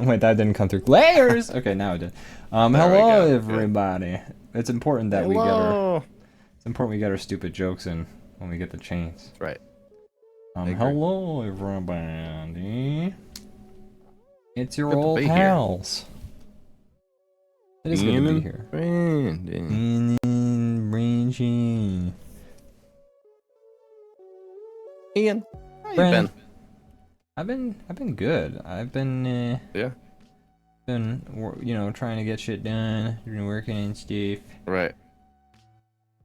Wait, that didn't come through. Layers! Okay, now it did. Hello, everybody. It's important that we get our... It's important we get our stupid jokes in when we get the chains. That's right. Hello, everybody. It's your old pals. It is good to be here. Ian, how you been? I've been good. I've been you know, trying to get shit done, been working and stuff. Right.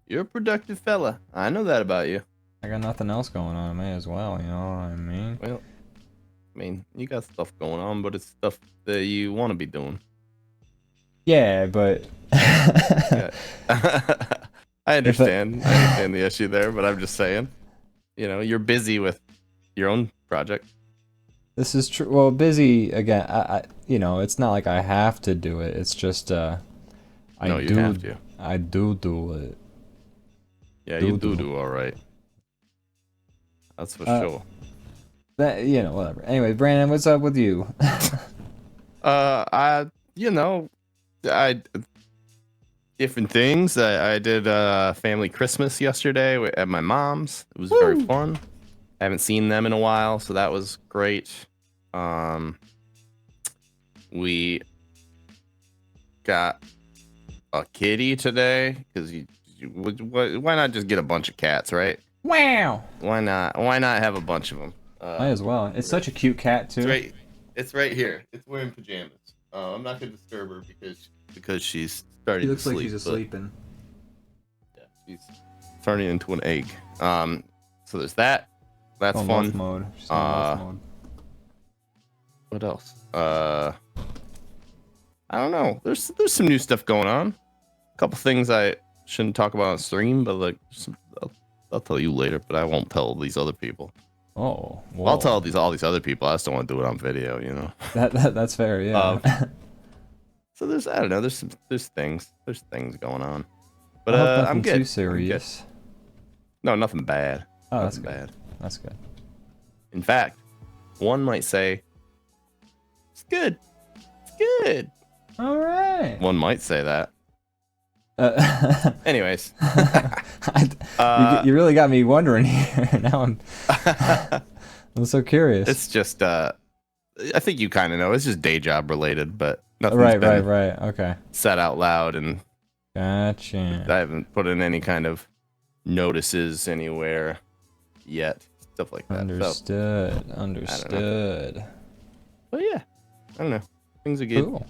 You're a productive fella. I know that about you. I got nothing else going on, may as well, you know what I mean? Well, I mean, you got stuff going on, but it's stuff that you want to be doing. Yeah, but I understand. I understand the issue there, but I'm just saying, you know, you're busy with your own project. This is true. Well, busy again. I you know, it's not like I have to do it. It's just No, you have to. I do it. Yeah, you do all right. That's for sure. That, you know, whatever. Anyway, Brandon, what's up with you? You know, different things. I did family Christmas yesterday at my mom's. It was very fun. I haven't seen them in a while, so that was great. We got a kitty today because why not just get a bunch of cats, right? Wow. Why not have a bunch of them? Might as well. It's such a cute cat too. It's right here. It's wearing pajamas. I'm not gonna disturb her because she's starting to sleep. Looks like she's sleeping. Yeah, she's turning into an egg. So there's that. That's fun. Mode. She's in wolf mode. What else? I don't know. There's some new stuff going on. A couple things I shouldn't talk about on stream, but like I'll tell you later. But I won't tell these other people. Oh, well, I'll tell all these other people. I just don't want to do it on video, you know. That's fair, yeah. So there's things going on, but I'm good. Too serious. No, nothing bad. Oh, nothing bad. That's good. In fact, one might say it's good. It's good. All right. One might say that. Anyways, you really got me wondering here. Now I'm so curious. It's just I think you kind of know. It's just day job related, but nothing. Right. Okay. Said out loud, and gotcha. I haven't put in any kind of notices anywhere yet. Stuff like that. Understood. But yeah, I don't know. Things are good. Cool.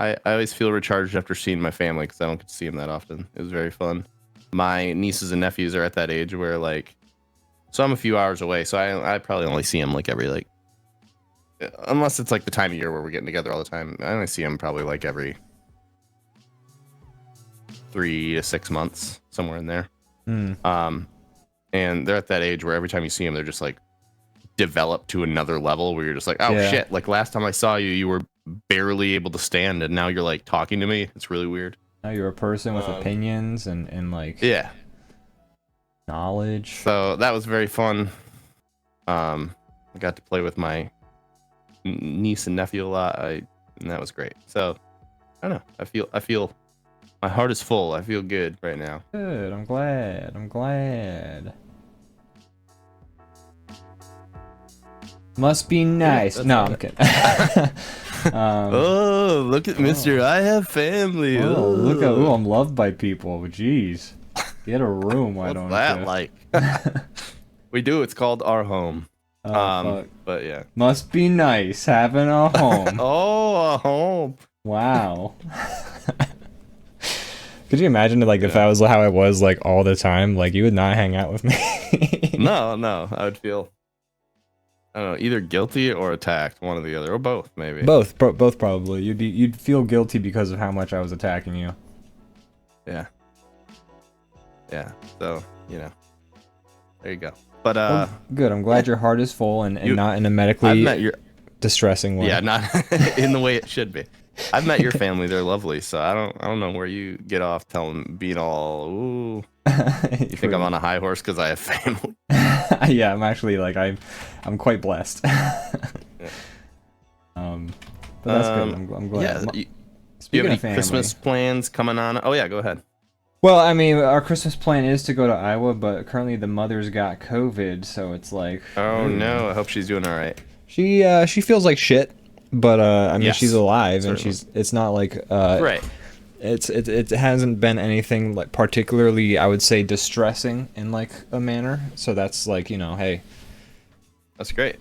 I always feel recharged after seeing my family because I don't get to see them that often. It was very fun. My nieces and nephews are at that age where like, so I'm a few hours away, so I probably only see them like every unless it's like the time of year where we're getting together all the time. I only see them probably like every 3 to 6 months, somewhere in there. And they're at that age where every time you see them, they're just like developed to another level where you're just like, oh shit, like last time I saw you, you were barely able to stand, and now you're like talking to me. It's really weird. Now you're a person with opinions and like knowledge. So that was very fun. I got to play with my niece and nephew a lot, and that was great. So I don't know. I feel my heart is full. I feel good right now. Good. I'm glad. Must be nice. No, I'm kidding. Oh, look at Mr. I have family. Oh, look at I'm loved by people. Jeez. Get a room, why don't you? What's that like? We do. It's called our home. But yeah. Must be nice having a home. Oh, a home. Wow. Could you imagine like if that was how I was like all the time? Like you would not hang out with me. No, I would feel, I don't know, either guilty or attacked, one or the other, or both maybe. Both probably. You'd feel guilty because of how much I was attacking you. Yeah. So there you go. But well, good. I'm glad your heart is full and not in a medically distressing way. Yeah, not in the way it should be. I've met your family; they're lovely. So I don't know where you get off being all ooh. You think I'm on a high horse because I have family? Yeah, I'm actually like I'm quite blessed. But that's good. I'm glad. Yeah. Do you have any Christmas plans coming on? Oh yeah, go ahead. Well, I mean, our Christmas plan is to go to Iowa, but currently the mother's got COVID, so it's like. Oh no! I hope she's doing all right. She feels like shit, but I mean she's alive certainly. And it's not like right. It hasn't been anything like particularly, I would say, distressing in like a manner. So that's like, hey, that's great.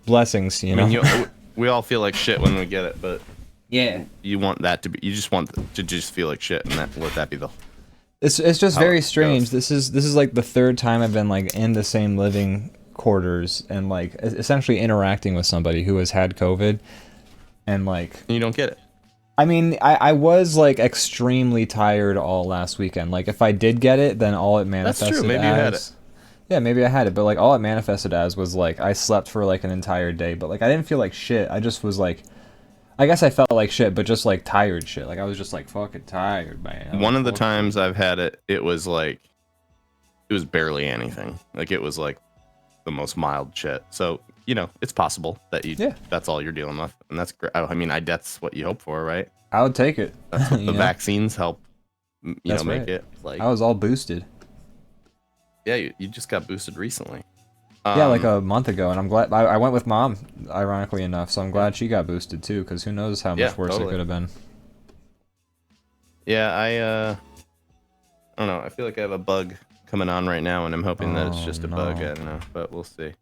Blessings, I mean, we all feel like shit when we get it, but yeah, you just want to just feel like shit, and let that be the. It's just very strange. This is like the third time I've been like in the same living quarters and like essentially interacting with somebody who has had COVID, and like you don't get it. I mean, I was like extremely tired all last weekend. Like if I did get it, then all it manifested That's true. Maybe as, you had it. Yeah, maybe I had it, but like all it manifested as was like I slept for like an entire day, but like I didn't feel like shit. I just was like, I guess I felt like shit, but just like tired shit. Like I was just like fucking tired, man. One of the times I've had it, it was barely anything. Like it was like the most mild shit. So, it's possible that that's all you're dealing with. And that's great. I mean, that's what you hope for, right? I would take it. That's what the vaccines help, make right. it. Like I was all boosted. Yeah, you just got boosted recently. Yeah, like a month ago, and I'm glad I went with Mom, ironically enough, so I'm glad she got boosted too, because who knows how much worse it could have been. Yeah, I don't know. I feel like I have a bug coming on right now, and I'm hoping that it's just a bug. I don't know, but we'll see.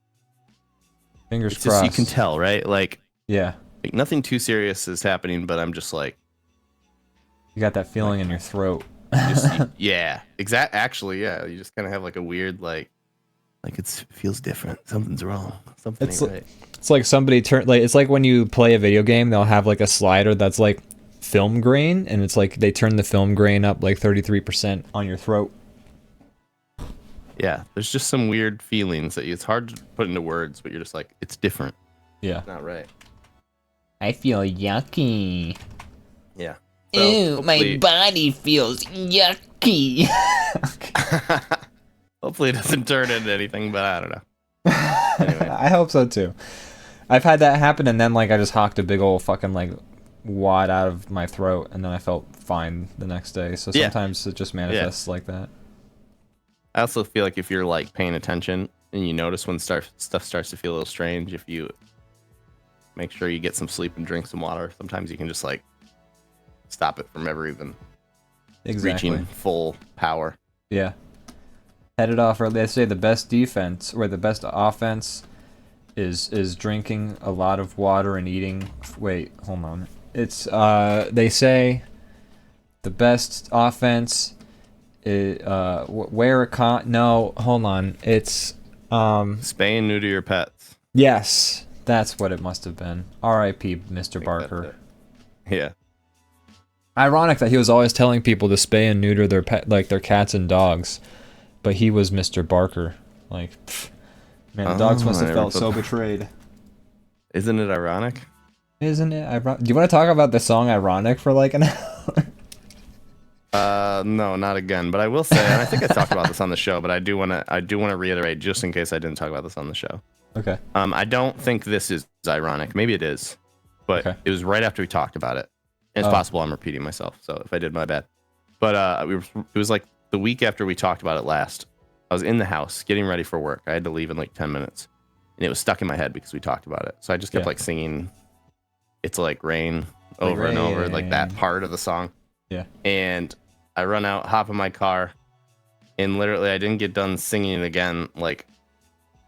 Fingers crossed. Just, you can tell, right? Like, yeah, like nothing too serious is happening, but I'm just like, you got that feeling in your throat. Yeah, Actually, yeah, you just kind of have like a weird like it feels different. Something's wrong. Something ain't right. It's like somebody it's like when you play a video game, they'll have like a slider that's like film grain, and it's like they turn the film grain up like 33% on your throat. Yeah, there's just some weird feelings that it's hard to put into words, but you're just like, it's different. Yeah. It's not right. I feel yucky. Yeah. So ew, my body feels yucky. Hopefully it doesn't turn into anything, but I don't know. Anyway. I hope so too. I've had that happen, and then like I just hocked a big old fucking like wad out of my throat, and then I felt fine the next day. So sometimes it just manifests like that. I also feel like if you're like paying attention and you notice when stuff starts to feel a little strange, if you make sure you get some sleep and drink some water, sometimes you can just like stop it from ever even reaching full power. Yeah. Head it off, or they say the best defense or the best offense is drinking a lot of water and eating. Wait, hold on. It's they say the best offense is wear a con. No, hold on. It's spay and neuter your pets. Yes, that's what it must have been. R.I.P. Mr. Barker. Yeah. Ironic that he was always telling people to spay and neuter their pet, like their cats and dogs, but he was Mr. Barker. Like, man, the dogs must have felt so betrayed. Isn't it ironic? Isn't it ironic? Do you want to talk about the song "Ironic" for like an hour? No, not again. But I will say, and I think I talked about this on the show, but I do want to reiterate just in case I didn't talk about this on the show. Okay. I don't think this is ironic. Maybe it is, but it was right after we talked about it. And it's possible I'm repeating myself, so if I did, my bad. But it was like the week after we talked about it last. I was in the house getting ready for work. I had to leave in like 10 minutes, and it was stuck in my head because we talked about it. So I just kept like singing "It's Like Rain" over and over, like that part of the song. Yeah. And I run out, hop in my car, and literally I didn't get done singing it again. Like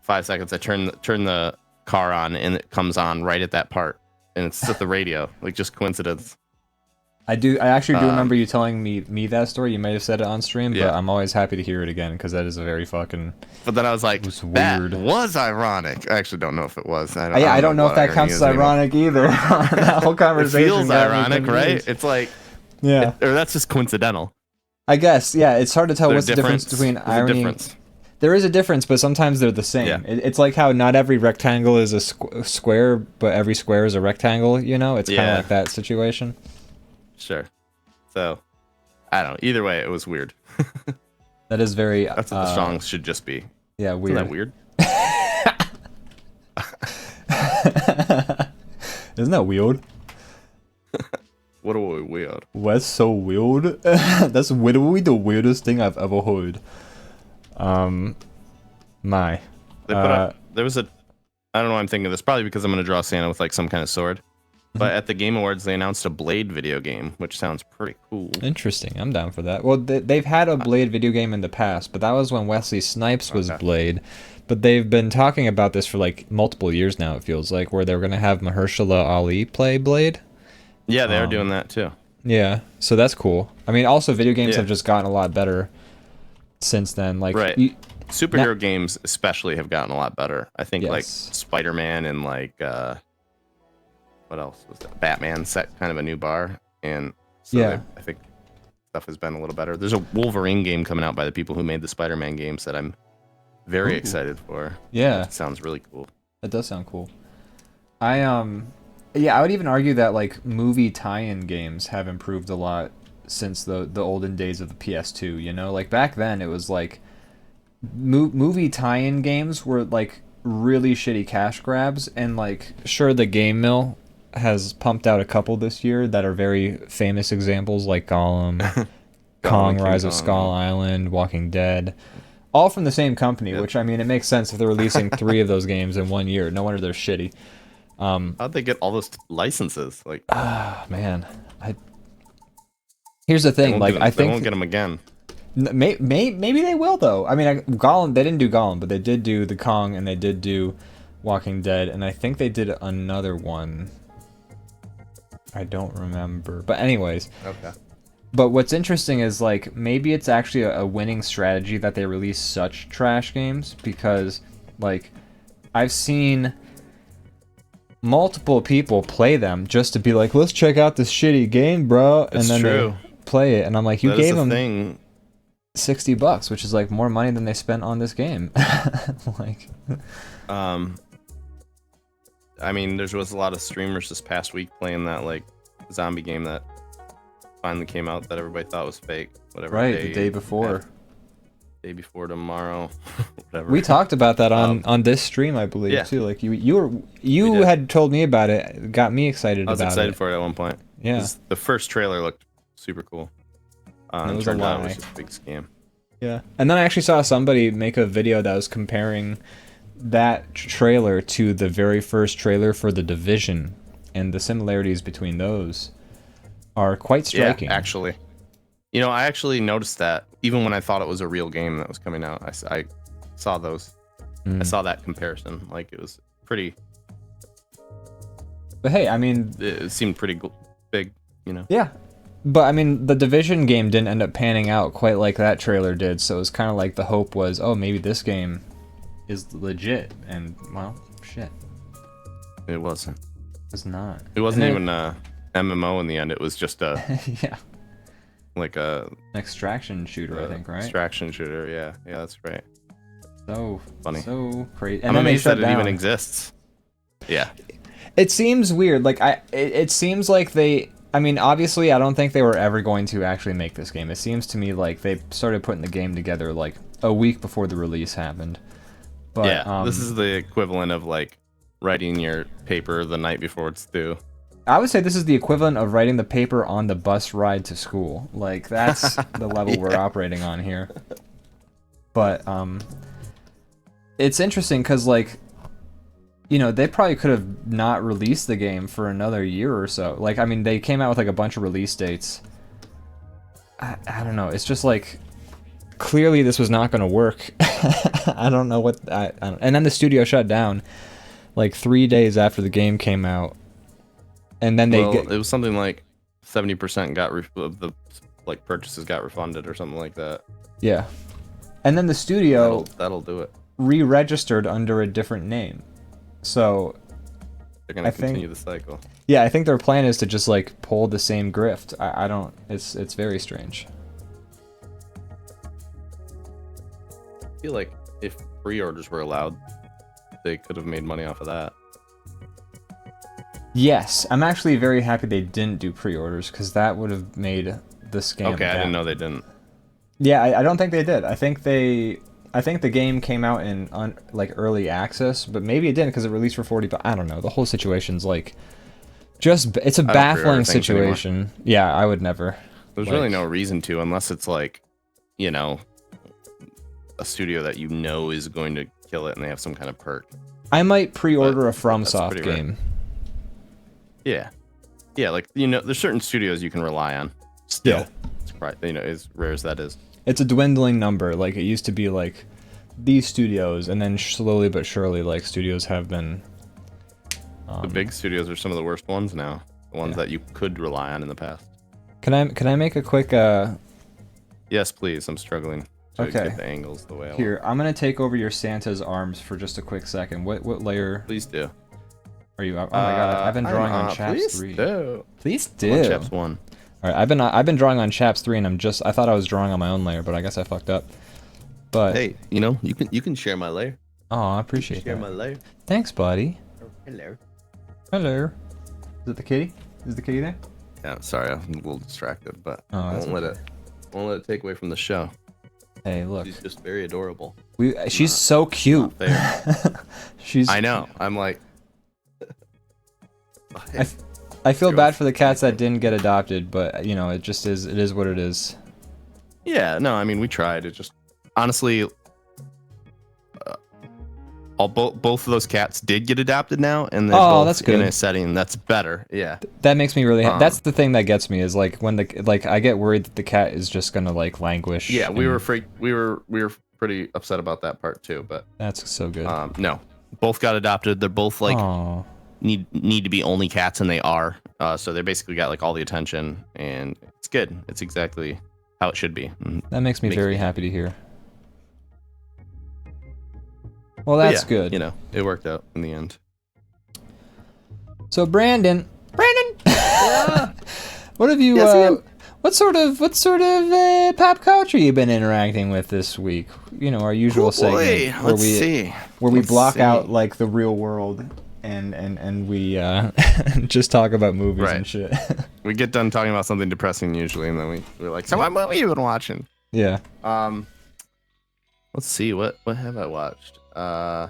5 seconds, I turn the car on, and it comes on right at that part, and it's at the radio. Like just coincidence. I actually do remember you telling me that story. You may have said it on stream, but Yeah. I'm always happy to hear it again because that is a very fucking. But then I was like, was that weird. was ironic. I actually don't know if it was. I don't know if that counts as ironic either. That whole It conversation feels got me ironic, right? confused. It's like, Yeah. or that's just coincidental. I guess, yeah. It's hard to tell There's what's the difference between There's a irony. difference. There is a difference, but sometimes they're the same. Yeah. It's like how not every rectangle is a square, but every square is a rectangle. You know, it's kind Yeah. of like that situation. Sure. So, I don't know. Either way, it was weird. That is very. That's what the songs should just be. Yeah, Isn't weird. that weird? Isn't that weird? What a weird. That's so weird. That's literally the weirdest thing I've ever heard. My. They put up, there was a, I don't know why I'm thinking of this, probably because I'm going to draw Santa with like some kind of sword. But at the Game Awards, they announced a Blade video game, which sounds pretty cool. Interesting. I'm down for that. Well, they've had a Blade video game in the past, but that was when Wesley Snipes was Blade. But they've been talking about this for like multiple years now, it feels like, where they're going to have Mahershala Ali play Blade. Yeah, they are doing that too. Yeah, so that's cool. I mean, also video games Yeah. have just gotten a lot better since then. Like, Right. Superhero games especially have gotten a lot better. I think like Yes. Spider-Man and like what else was that? Batman set kind of a new bar, and so Yeah. I think stuff has been a little better. There's a Wolverine game coming out by the people who made the Spider-Man games that I'm very Ooh. excited for. Yeah. It sounds really cool. That does sound cool. Yeah, I would even argue that like movie tie-in games have improved a lot since the olden days of the PS2, you know? Like back then it was like movie tie-in games were like really shitty cash grabs, and like sure the Game Mill has pumped out a couple this year that are very famous examples like Gollum, Kong, King Rise of Kong. Skull Island, Walking Dead. All from the same company, Yep. which I mean it makes sense if they're releasing 3 of those games in 1 year. No wonder they're shitty. How'd they get all those licenses? Like, Man, here's the thing. Like, I they think won't get them again. maybe they will though. I mean, Gollum. They didn't do Gollum, but they did do the Kong, and they did do Walking Dead, and I think they did another one. I don't remember. But anyways. Okay. But what's interesting is like maybe it's actually a winning strategy that they release such trash games, because like I've seen multiple people play them just to be like, let's check out this shitty game, bro, and It's then true. they play it, and I'm like, you That is gave the them thing. $60, which is like more money than they spent on this game. Like, I mean, there was a lot of streamers this past week playing that like zombie game that finally came out that everybody thought was fake. Whatever. right, the day before. Day before tomorrow. Whatever. We talked about that on this stream, I believe, yeah. too. Like you We did. had told me about it, got me excited I was about excited it. for it at one point. Yeah. 'Cause the first trailer looked super cool. It And was a turned out it lie. was just a big scam. Yeah. And then I actually saw somebody make a video that was comparing that trailer to the very first trailer for The Division, and the similarities between those are quite striking. Yeah, actually. You know, I actually noticed that even when I thought it was a real game that was coming out. I saw those. I saw that comparison. Like, it was pretty... But hey, I mean... It seemed pretty big, you know? Yeah. But I mean, the Division game didn't end up panning out quite like that trailer did, so it was kind of like the hope was, oh, maybe this game is legit, and, well, shit. It wasn't. It's not. It wasn't And even a MMO in the end. It was just a... yeah. like a... An extraction shooter, I think, right? Extraction shooter, yeah. Yeah, that's right. So Funny. So crazy. I'm amazed that it even exists. Yeah. It seems weird. Like it seems like they. I mean, obviously, I don't think they were ever going to actually make this game. It seems to me like they started putting the game together like a week before the release happened. But, yeah, this is the equivalent of like writing your paper the night before it's due. I would say this is the equivalent of writing the paper on the bus ride to school. Like that's the level we're operating on here. But it's interesting because like, you know, they probably could have not released the game for another year or so. Like, I mean, they came out with like a bunch of release dates. I don't know. It's just like clearly this was not going to work. I don't know what. I don't, and then the studio shut down like 3 days after the game came out. And then It was something like 70% of the like purchases got refunded or something like that. Yeah. And then the studio that'll do it. re-registered under a different name. So they're gonna continue the cycle. Yeah, I think their plan is to just like pull the same grift. I don't. It's very strange. I feel like if pre-orders were allowed, they could have made money off of that. Yes, I'm actually very happy they didn't do pre-orders because that would have made the scam. Okay, I didn't know they didn't. Yeah, I don't think they did. I think the game came out in like early access, but maybe it didn't because it released for 40. But I don't know. The whole situation's like, it's a baffling situation. Yeah, I would never. There's really no reason to, unless it's like, you know, a studio that you know is going to kill it and they have some kind of perk. I might pre-order a FromSoft game. Yeah, yeah, like, you know, there's certain studios you can rely on. Still, yeah. It's probably, you know, as rare as that is. It's a dwindling number. Like, it used to be like these studios, and then slowly but surely, like, studios have been. The big studios are some of the worst ones now. The ones that you could rely on in the past. Can I make a quick? Yes, please. I'm struggling to get the angles the way I want. Here, I'm gonna take over your Santa's arms for just a quick second. What layer? Please do. Are you? Oh my god, I've been drawing on Chaps 3. Please do. On Chaps 1. All right, I've been drawing on Chaps 3, and I thought I was drawing on my own layer, but I guess I fucked up. But hey, you know, you can share my layer. Oh, I appreciate that. Share my layer. Thanks, buddy. Hello. Hello. Is it the kitty? Is the kitty there? Yeah, sorry, I'm a little distracted, but I won't let it take away from the show. Hey, look. She's just very adorable. She's so cute. She's. I know. I'm like. I feel bad for the cats that didn't get adopted, but you know, it is what it is. Yeah, no, I mean, we tried. It just honestly, both of those cats did get adopted now, and they're both that's good. in a setting that's better. Yeah, that makes me really happy. That's the thing that gets me is like when I get worried that the cat is just gonna like languish. Yeah, we were afraid. We were pretty upset about that part too, but that's so good. No, both got adopted. They're both like need to be only cats, and they are. So they basically got like all the attention, and it's good. It's exactly how it should be. That makes me very happy to hear. Well, that's good. You know, it worked out in the end. So Brandon, what have you? What sort of pop culture you been interacting with this week? You know, our usual segment where we block out like the real world and we just talk about movies and shit. We get done talking about something depressing usually, and then we're like, so what movie you been watching? Yeah. Let's see, what have I watched? I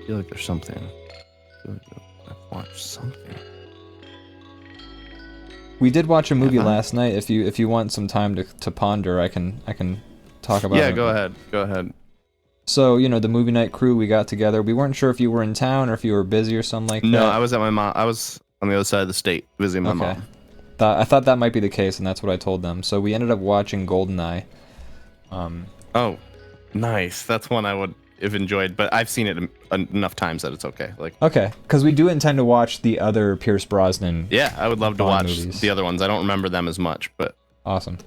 feel like there's something. I feel like I've watched something. We did watch a movie last night. If you want some time to ponder, I can talk about it. Yeah, go ahead. So, you know, the movie night crew, we got together. We weren't sure if you were in town or if you were busy or something like that. No, I was at my mom. I was on the other side of the state visiting my mom. I thought that might be the case, and that's what I told them. So we ended up watching Goldeneye. Oh, nice. That's one I would have enjoyed, but I've seen it enough times that it's okay. Okay, because we do intend to watch the other Pierce Brosnan. Yeah, I would love to watch the other ones. I don't remember them as much, but awesome.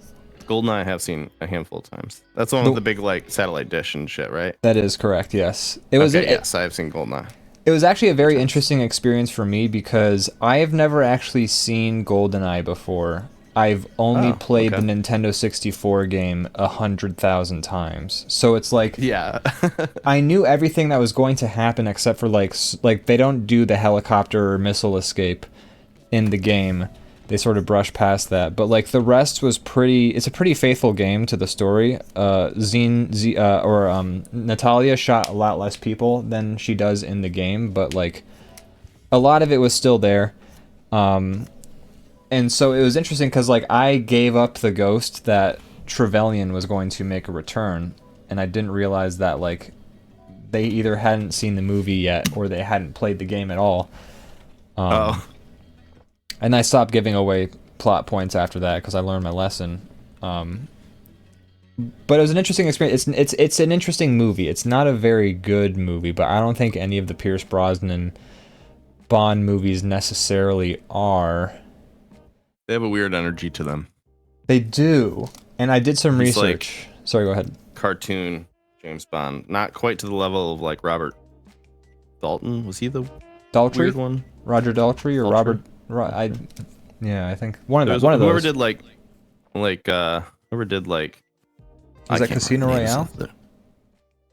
Goldeneye I have seen a handful of times. That's the one with the big like satellite dish and shit, right? That is correct. Yes, it was. Yes, I have seen Goldeneye. It was actually a very interesting experience for me because I have never actually seen Goldeneye before. I've only played the Nintendo 64 game 100,000 times. So it's like, yeah, I knew everything that was going to happen except for like they don't do the helicopter or missile escape in the game. They sort of brush past that, but like the rest was it's a pretty faithful game to the story. Natalia shot a lot less people than she does in the game, but like a lot of it was still there. And so it was interesting because like I gave up the ghost that Trevelyan was going to make a return, and I didn't realize that like they either hadn't seen the movie yet or they hadn't played the game at all. And I stopped giving away plot points after that because I learned my lesson. But it was an interesting experience. It's an interesting movie. It's not a very good movie, but I don't think any of the Pierce Brosnan Bond movies necessarily are. They have a weird energy to them. They do. And I did some He's research. Sorry, go ahead. Cartoon James Bond. Not quite to the level of like Robert Dalton. Was he the Daltrey? weird one? Roger Daltrey or Daltrey? Robert? Yeah, I think one of those. Whoever did whoever did like. Was that Casino Royale?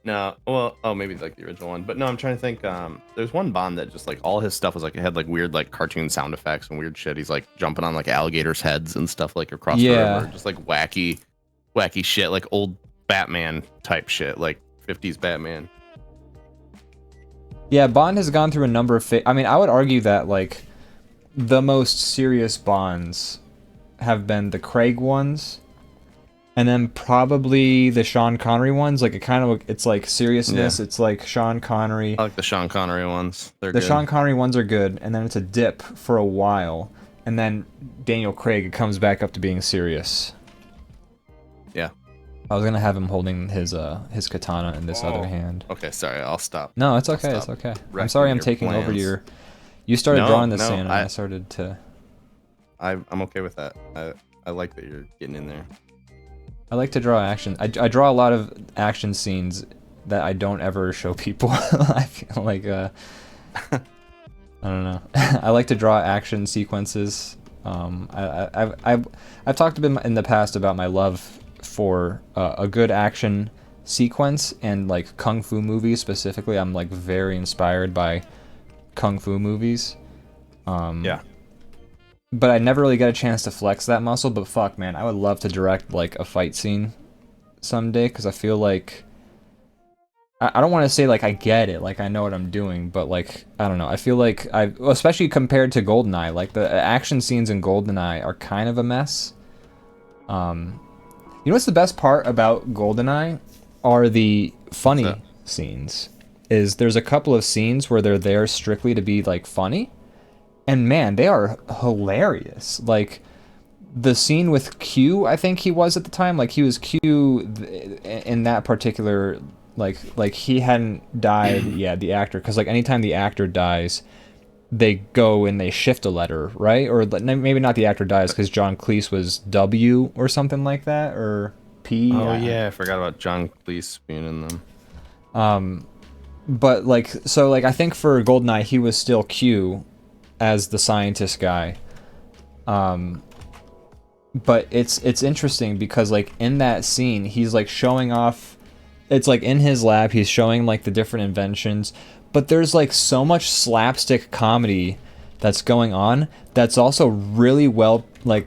No, well, maybe like the original one, but no, I'm trying to think. There's one Bond that just like all his stuff was like it had like weird like cartoon sound effects and weird shit. He's like jumping on like alligators' heads and stuff like across the river, just like wacky shit, like old Batman type shit, like 50s Batman. Yeah, Bond has gone through a number of. I mean, I would argue that like the most serious Bonds have been the Craig ones. And then probably the Sean Connery ones, like it's like seriousness. Yeah. It's like Sean Connery. I like the Sean Connery ones. The Sean Connery ones are good, and then it's a dip for a while, and then Daniel Craig comes back up to being serious. Yeah. I was gonna have him holding his katana in this other hand. Okay, sorry, I'll stop. No, it's okay. It's okay. I'm sorry, I'm taking over your. You started drawing this scene, and I started to. I'm okay with that. I like that you're getting in there. I like to draw action. I draw a lot of action scenes that I don't ever show people. I feel like I don't know. I like to draw action sequences. I've talked a bit in the past about my love for a good action sequence and like kung fu movies specifically. I'm like very inspired by kung fu movies. Yeah. But I never really got a chance to flex that muscle, but fuck, man, I would love to direct, like, a fight scene someday, because I feel like... I don't want to say, like, I get it, like, I know what I'm doing, but, like, I don't know, I feel like especially compared to Goldeneye, like, the action scenes in Goldeneye are kind of a mess. You know what's the best part about Goldeneye? Are the funny scenes. There's a couple of scenes where they're there strictly to be, like, funny. And man, they are hilarious. Like, the scene with Q, I think he was at the time. Like, he was Q in that particular... Like he hadn't died, yeah, the actor. Because, like, anytime the actor dies, they go and they shift a letter, right? Or maybe not the actor dies because John Cleese was W or something like that. Or P. Oh, yeah, I forgot about John Cleese being in them. But, like, so, like, I think for Goldeneye, he was still Q as the scientist guy. But it's interesting because, like, in that scene, he's, like, showing off... It's, like, in his lab, he's showing, like, the different inventions. But there's, like, so much slapstick comedy that's going on that's also really well done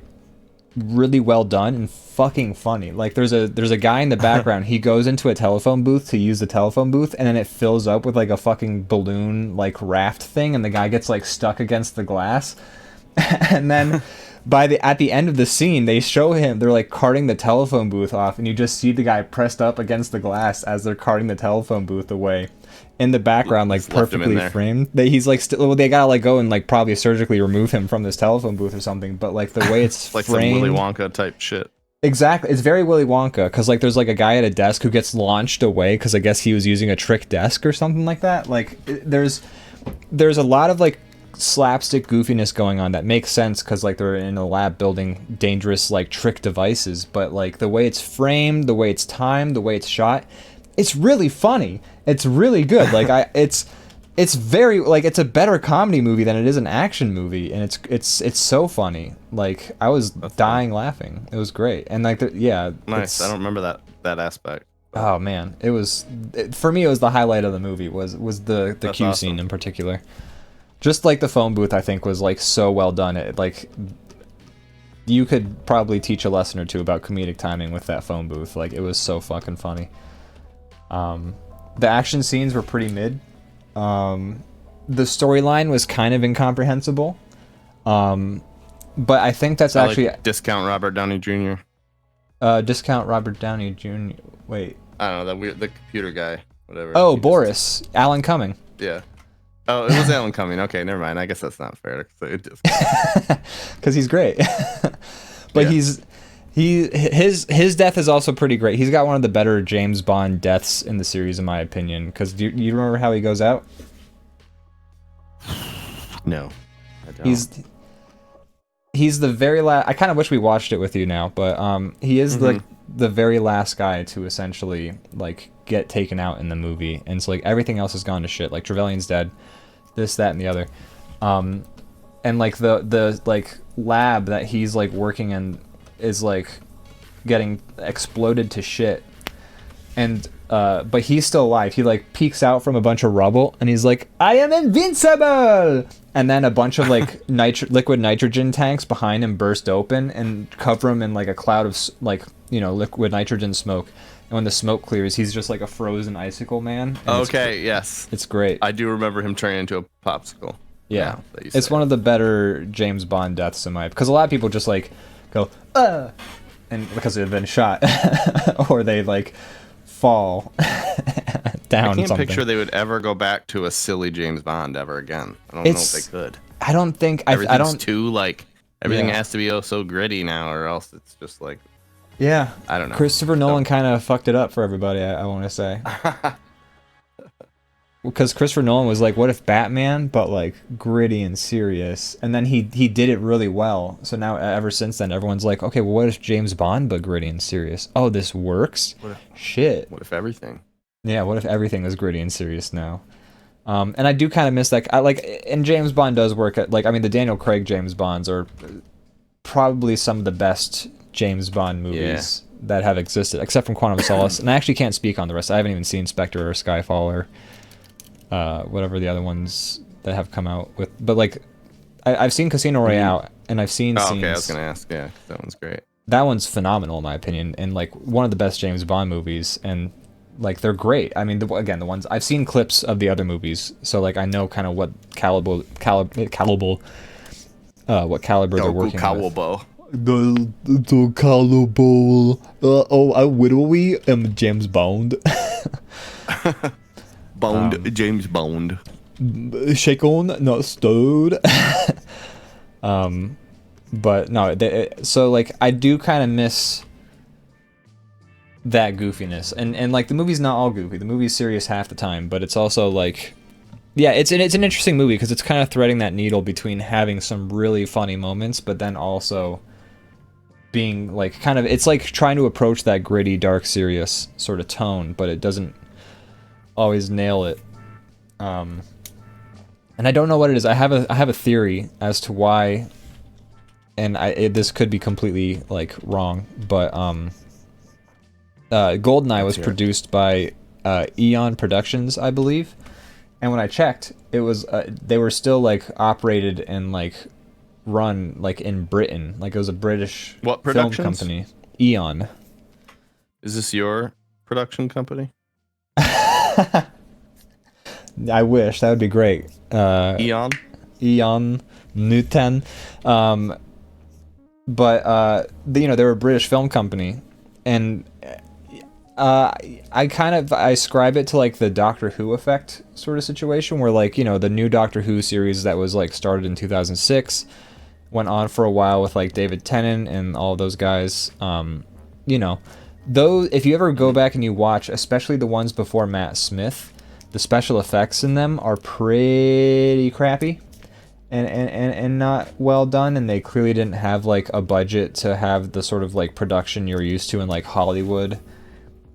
and fucking funny. Like, there's a guy in the background. He goes into a telephone booth to use the telephone booth, and then it fills up with, like, a fucking balloon, like, raft thing, and the guy gets, like, stuck against the glass. And then at the end of the scene, they show him, they're, like, carting the telephone booth off, and you just see the guy pressed up against the glass as they're carting the telephone booth away. In the background, like, perfectly framed. He's, like, they gotta, like, go and, like, probably surgically remove him from this telephone booth or something, but, like, the way it's like framed... some Willy Wonka type shit. Exactly. It's very Willy Wonka, because, like, there's, like, a guy at a desk who gets launched away, because I guess he was using a trick desk or something like that. Like, there's a lot of, like, slapstick goofiness going on that makes sense, because, like, they're in a lab building dangerous, like, trick devices, but, like, the way it's framed, the way it's timed, the way it's shot... It's really funny. It's really good. Like it's very like it's a better comedy movie than it is an action movie, and it's so funny. Like I was dying laughing. It was great, and like nice. I don't remember that aspect. Oh man, for me it was the highlight of the movie was the Q scene in particular. Just like the phone booth, I think was like so well done. It like you could probably teach a lesson or two about comedic timing with that phone booth. Like it was so fucking funny. The action scenes were pretty mid. The storyline was kind of incomprehensible. But I think that's actually... Like discount Robert Downey Jr. Discount Robert Downey Jr. Wait. I don't know, the computer guy, whatever. Oh, Boris. Alan Cumming. Yeah. Oh, it was Alan Cumming. Okay, never mind. I guess that's not fair. Because he's great. But his death is also pretty great. He's got one of the better James Bond deaths in the series, in my opinion. Because do you remember how he goes out? No, I don't. He's the very last. I kind of wish we watched it with you now, but he is the very last guy to essentially like get taken out in the movie, and so like everything else has gone to shit. Like Trevelyan's dead, this, that, and the other, and like the like lab that he's like working in is like getting exploded to shit, and but he's still alive. He like peeks out from a bunch of rubble, and he's like, "I am invincible!" And then a bunch of like liquid nitrogen tanks behind him burst open and cover him in like a cloud of like, you know, liquid nitrogen smoke. And when the smoke clears, he's just like a frozen icicle man. Okay, yes. It's great. I do remember him turning into a popsicle. Yeah. It's one of the better James Bond deaths in my... Because a lot of people just like go, and because they've been shot. Or they like fall down. I can't picture they would ever go back to a silly James Bond ever again. I don't know if they could. I don't think everything's too like everything has to be so gritty now, or else it's just like I don't know. Christopher Nolan kind of fucked it up for everybody. I want to say because Christopher Nolan was like, what if Batman, but like gritty and serious, and then he did it really well. So now ever since then, everyone's like, okay, well, what if James Bond but gritty and serious? Oh, this works. Shit. What if everything? Yeah, what if everything is gritty and serious now? And I do kind of miss that. And James Bond does work at, like, I mean, the Daniel Craig James Bonds are probably some of the best James Bond movies that have existed, except from Quantum of Solace. And I actually can't speak on the rest. I haven't even seen Spectre or Skyfall or whatever the other ones that have come out with. But, like, I've seen Casino Royale, and I've seen scenes. Okay, I was going to ask. Yeah, that one's great. That one's phenomenal, in my opinion, and, like, one of the best James Bond movies, and... like they're great. I mean, again, the ones I've seen clips of the other movies, so like I know kind of what caliber they're working with. The caliber. I am James Bond. James Bond. Shake on, not stirred. But no, so like I do kind of miss that goofiness, and like the movie's not all goofy. The movie's serious half the time, but it's also like, yeah, it's an interesting movie because it's kind of threading that needle between having some really funny moments, but then also being like kind of, it's like trying to approach that gritty, dark, serious sort of tone, but it doesn't always nail it. And I don't know what it is. I have a theory as to why, and this could be completely like wrong, but Goldeneye was produced by Eon Productions, I believe, and when I checked, it was they were still like operated and like run like in Britain, like it was a British film company. Eon. Is this your production company? I wish, that would be great. Eon Newton, but you know, they were a British film company, and I ascribe it to like the Doctor Who effect sort of situation where, like, you know, the new Doctor Who series that was like started in 2006 went on for a while with like David Tennant and all those guys. You know, those, if you ever go back and you watch, especially the ones before Matt Smith, the special effects in them are pretty crappy and not well done, and they clearly didn't have like a budget to have the sort of like production you're used to in like Hollywood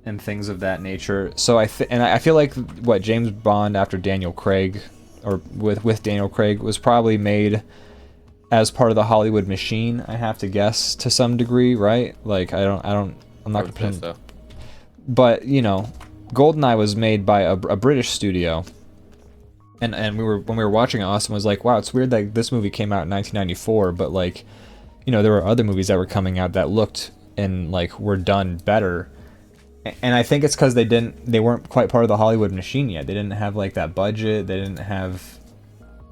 and things of that nature. So I feel like what James Bond after Daniel Craig, or with Daniel Craig, was probably made as part of the Hollywood machine, I have to guess, to some degree, right? Like I'm not gonna pretend. So. But you know, Goldeneye was made by a British studio, and when we were watching it, Austin was like, wow, it's weird that this movie came out in 1994, but like, you know, there were other movies that were coming out that looked and like were done better. And I think it's because they weren't quite part of the Hollywood machine yet. They didn't have like that budget. They didn't have,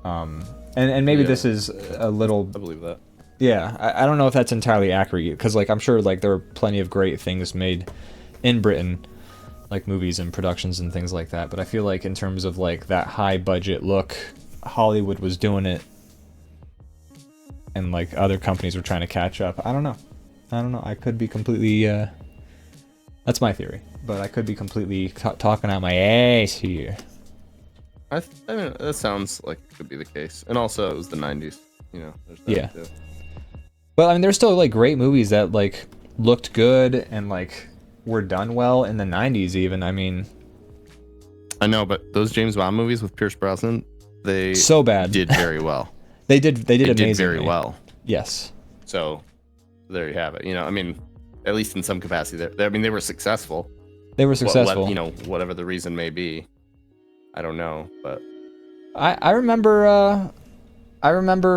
and maybe this is a little. I believe that. Yeah, I don't know if that's entirely accurate, because like I'm sure like there are plenty of great things made in Britain, like movies and productions and things like that. But I feel like in terms of like that high budget look, Hollywood was doing it, and like other companies were trying to catch up. I don't know. I could be completely. That's my theory, but I could be completely talking out my ass here. I mean, that sounds like it could be the case. And also, it was the 90s. You know, there's that Yeah. too. But I mean, there's still like great movies that like looked good and like were done well in the 90s even. I mean, I know, but those James Bond movies with Pierce Brosnan, they so bad. did very well. They did They amazingly. did very well. Yes. So there you have it. You know, I mean, at least in some capacity, I mean, they were successful. They were successful. You know, whatever the reason may be, I don't know, but I remember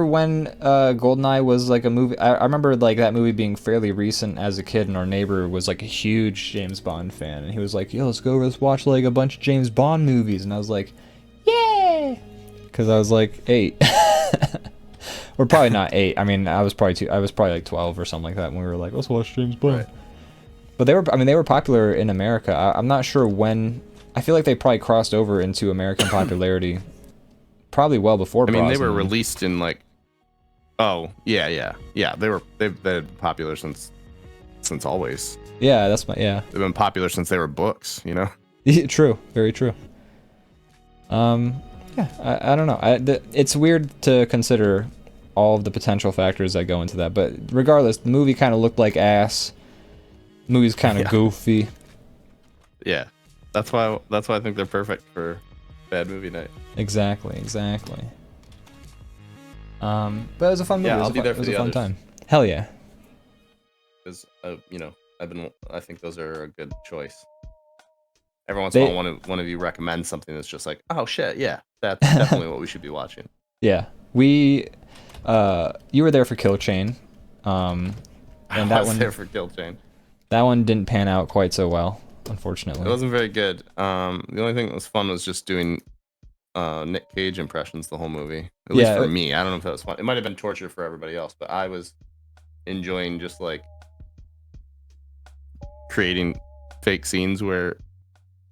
when Goldeneye was like a movie. I remember like that movie being fairly recent as a kid, and our neighbor was like a huge James Bond fan, and he was like, "Yo, let's watch like a bunch of James Bond movies," and I was like, "Yeah," because I was like 8. Or probably not 8. I mean, I was probably like 12 or something like that when we were like, let's watch James Bond. Right. But they were popular in America. I'm not sure when. I feel like they probably crossed over into American popularity probably well before I mean, Brosnan. they were released in like, yeah. They've been popular since always. Yeah, that's my yeah. They've been popular since they were books. You know. True, very true. Yeah, I don't know. It's weird to consider all of the potential factors that go into that, but regardless, the movie kind of looked like ass. The movie's kind of goofy. Yeah, that's why I think they're perfect for bad movie night. Exactly. But it was a fun movie. Yeah, I'll be there for it was the a fun others. time. Hell yeah. Because you know, I think those are a good choice. Every once in a while, one of you recommends something that's just like, oh shit, yeah, that's definitely what we should be watching. Yeah, you were there for Kill Chain, and I was there for Kill Chain. That one didn't pan out quite so well, unfortunately. It wasn't very good. The only thing that was fun was just doing Nick Cage impressions the whole movie. At least for me. I don't know if that was fun. It might have been torture for everybody else, but I was enjoying just like creating fake scenes where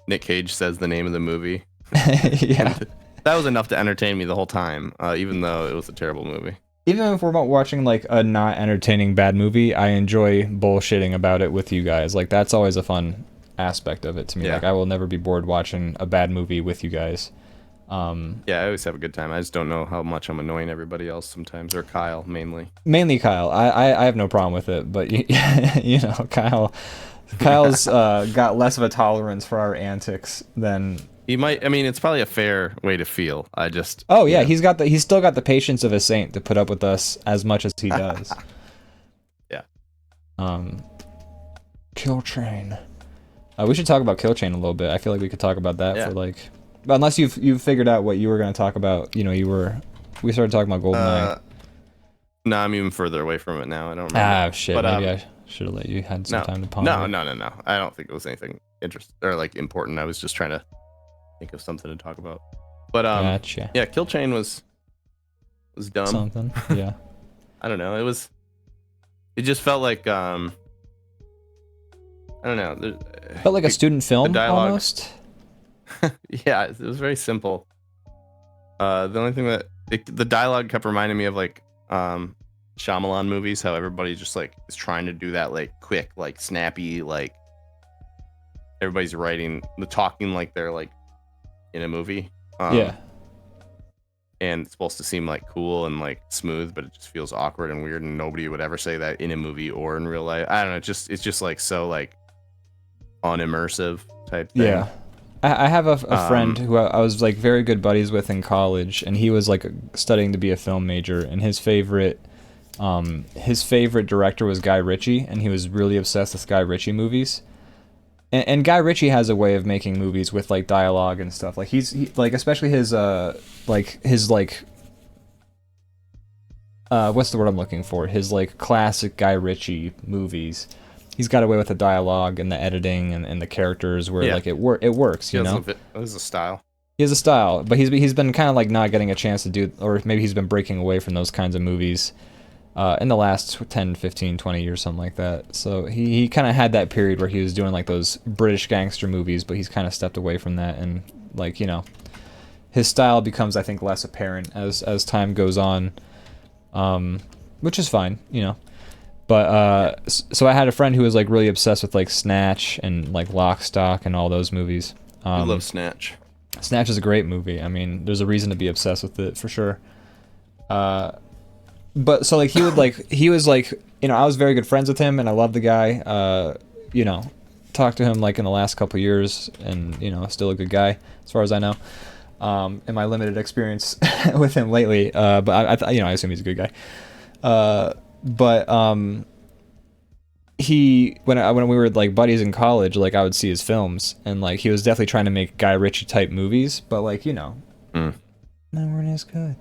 Nick Cage says the name of the movie. Yeah. That was enough to entertain me the whole time, even though it was a terrible movie. Even if we're not watching like a not entertaining bad movie, I enjoy bullshitting about it with you guys. Like that's always a fun aspect of it to me. Yeah. Like I will never be bored watching a bad movie with you guys. Yeah, I always have a good time. I just don't know how much I'm annoying everybody else sometimes, or Kyle mainly. Mainly Kyle. I have no problem with it, but you know, Kyle's got less of a tolerance for our antics than he might. I mean, it's probably a fair way to feel. I just. Oh yeah, he's still got the patience of a saint to put up with us as much as he does. Yeah. Kill Chain. We should talk about Kill Chain a little bit. I feel like we could talk about that for like, unless you've figured out what you were going to talk about. You know, we started talking about Goldeneye. No, I'm even further away from it now. I don't remember. Ah shit. But, maybe I should have let you had some time to No. ponder. I don't think it was anything interesting or like important. I was just trying to think of something to talk about. But gotcha. Yeah, Kill Chain was dumb. Something. Yeah. I don't know. It just felt like I don't know. Felt like a student film almost. Yeah, it was very simple. The only thing that the dialogue kept reminding me of like Shyamalan movies, how everybody just like is trying to do that like quick, like snappy, like everybody's talking like they're like in a movie. Yeah. And it's supposed to seem like cool and like smooth, but it just feels awkward and weird, and nobody would ever say that in a movie or in real life. I don't know, it's just like so like unimmersive type thing. Yeah. I have a friend who I was like very good buddies with in college, and he was like studying to be a film major, and his favorite director was Guy Ritchie, and he was really obsessed with Guy Ritchie movies. And Guy Ritchie has a way of making movies with like dialogue and stuff. Like he like especially his what's the word I'm looking for? His like classic Guy Ritchie movies. He's got away with the dialogue and the editing and the characters where like it works, you know. There's a style. He has a style, but he's been kind of like not getting a chance to do, or maybe he's been breaking away from those kinds of movies in the last 10, 15, 20 years, something like that. So he kind of had that period where he was doing like those British gangster movies, but he's kind of stepped away from that, and like, you know, his style becomes, I think, less apparent as time goes on, which is fine, you know. But so I had a friend who was like really obsessed with like Snatch and like Lock, Stock and all those movies. I love Snatch. Snatch is a great movie. I mean, there's a reason to be obsessed with it for sure. But so like he was like, you know, I was very good friends with him and I love the guy. You know, talked to him like in the last couple years, and you know, still a good guy as far as I know. In my limited experience with him lately, but I you know, I assume he's a good guy. But he when we were like buddies in college, like I would see his films, and like he was definitely trying to make Guy Ritchie type movies, but like, you know, they weren't as good.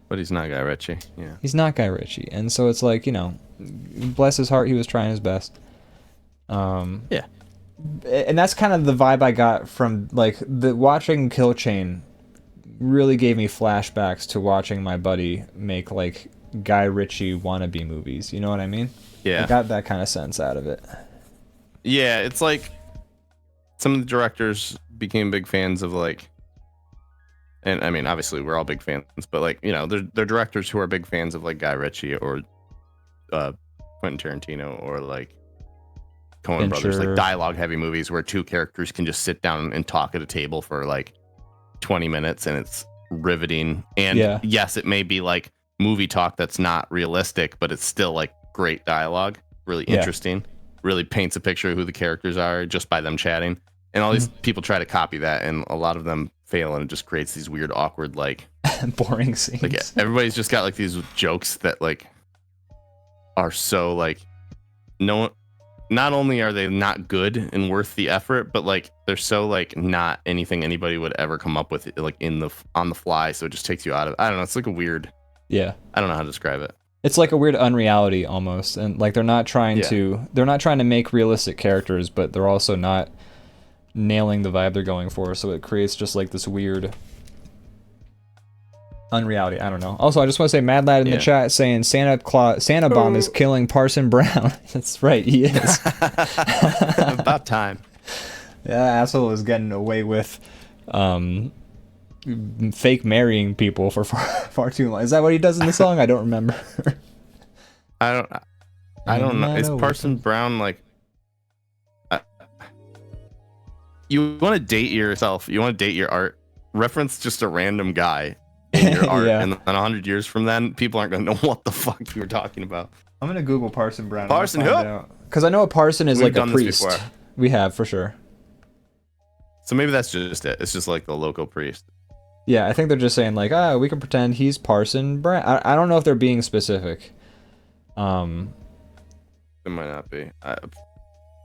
But he's not Guy Ritchie. Yeah. He's not Guy Ritchie, and so it's like, you know, bless his heart, he was trying his best. Yeah. And that's kind of the vibe I got from like the watching Kill Chain. Really gave me flashbacks to watching my buddy make like Guy Ritchie wannabe movies. You know what I mean? Yeah. I got that kind of sense out of it. Yeah, it's like some of the directors became big fans of like, and I mean, obviously we're all big fans, but like, you know, they're directors who are big fans of like Guy Ritchie or Quentin Tarantino or like Coen Brothers, like dialogue heavy movies where two characters can just sit down and talk at a table for like 20 minutes and it's riveting. And yes, it may be like movie talk that's not realistic, but it's still like great dialogue, really interesting, really paints a picture of who the characters are just by them chatting. And all these people try to copy that, and a lot of them fail, and it just creates these weird, awkward, like boring scenes. Like everybody's just got like these jokes that like are so like not only are they not good and worth the effort, but like they're so like not anything anybody would ever come up with like on the fly. So it just takes you out of, I don't know. It's like a weird, I don't know how to describe it. It's like a weird unreality almost. And like they're not trying to make realistic characters, but they're also not nailing the vibe they're going for. So it creates just like this weird unreality. I don't know. Also, I just want to say Mad Lad in the chat saying Santa Bomb is killing Parson Brown. That's right, he is. About time. Yeah, asshole is getting away with fake marrying people for far too long. Is that what he does in the song? I don't remember. I don't know. Is Parson Brown like you want to date yourself, you want to date your art, reference just a random guy in your art, and then 100 years from then, people aren't going to know what the fuck you were talking about. I'm going to Google Parson Brown. Parson who? Because I know a parson is like a priest. We have, for sure. So maybe that's just it. It's just like the local priest. Yeah, I think they're just saying like, we can pretend he's Parson Brown. I don't know if they're being specific. It might not be.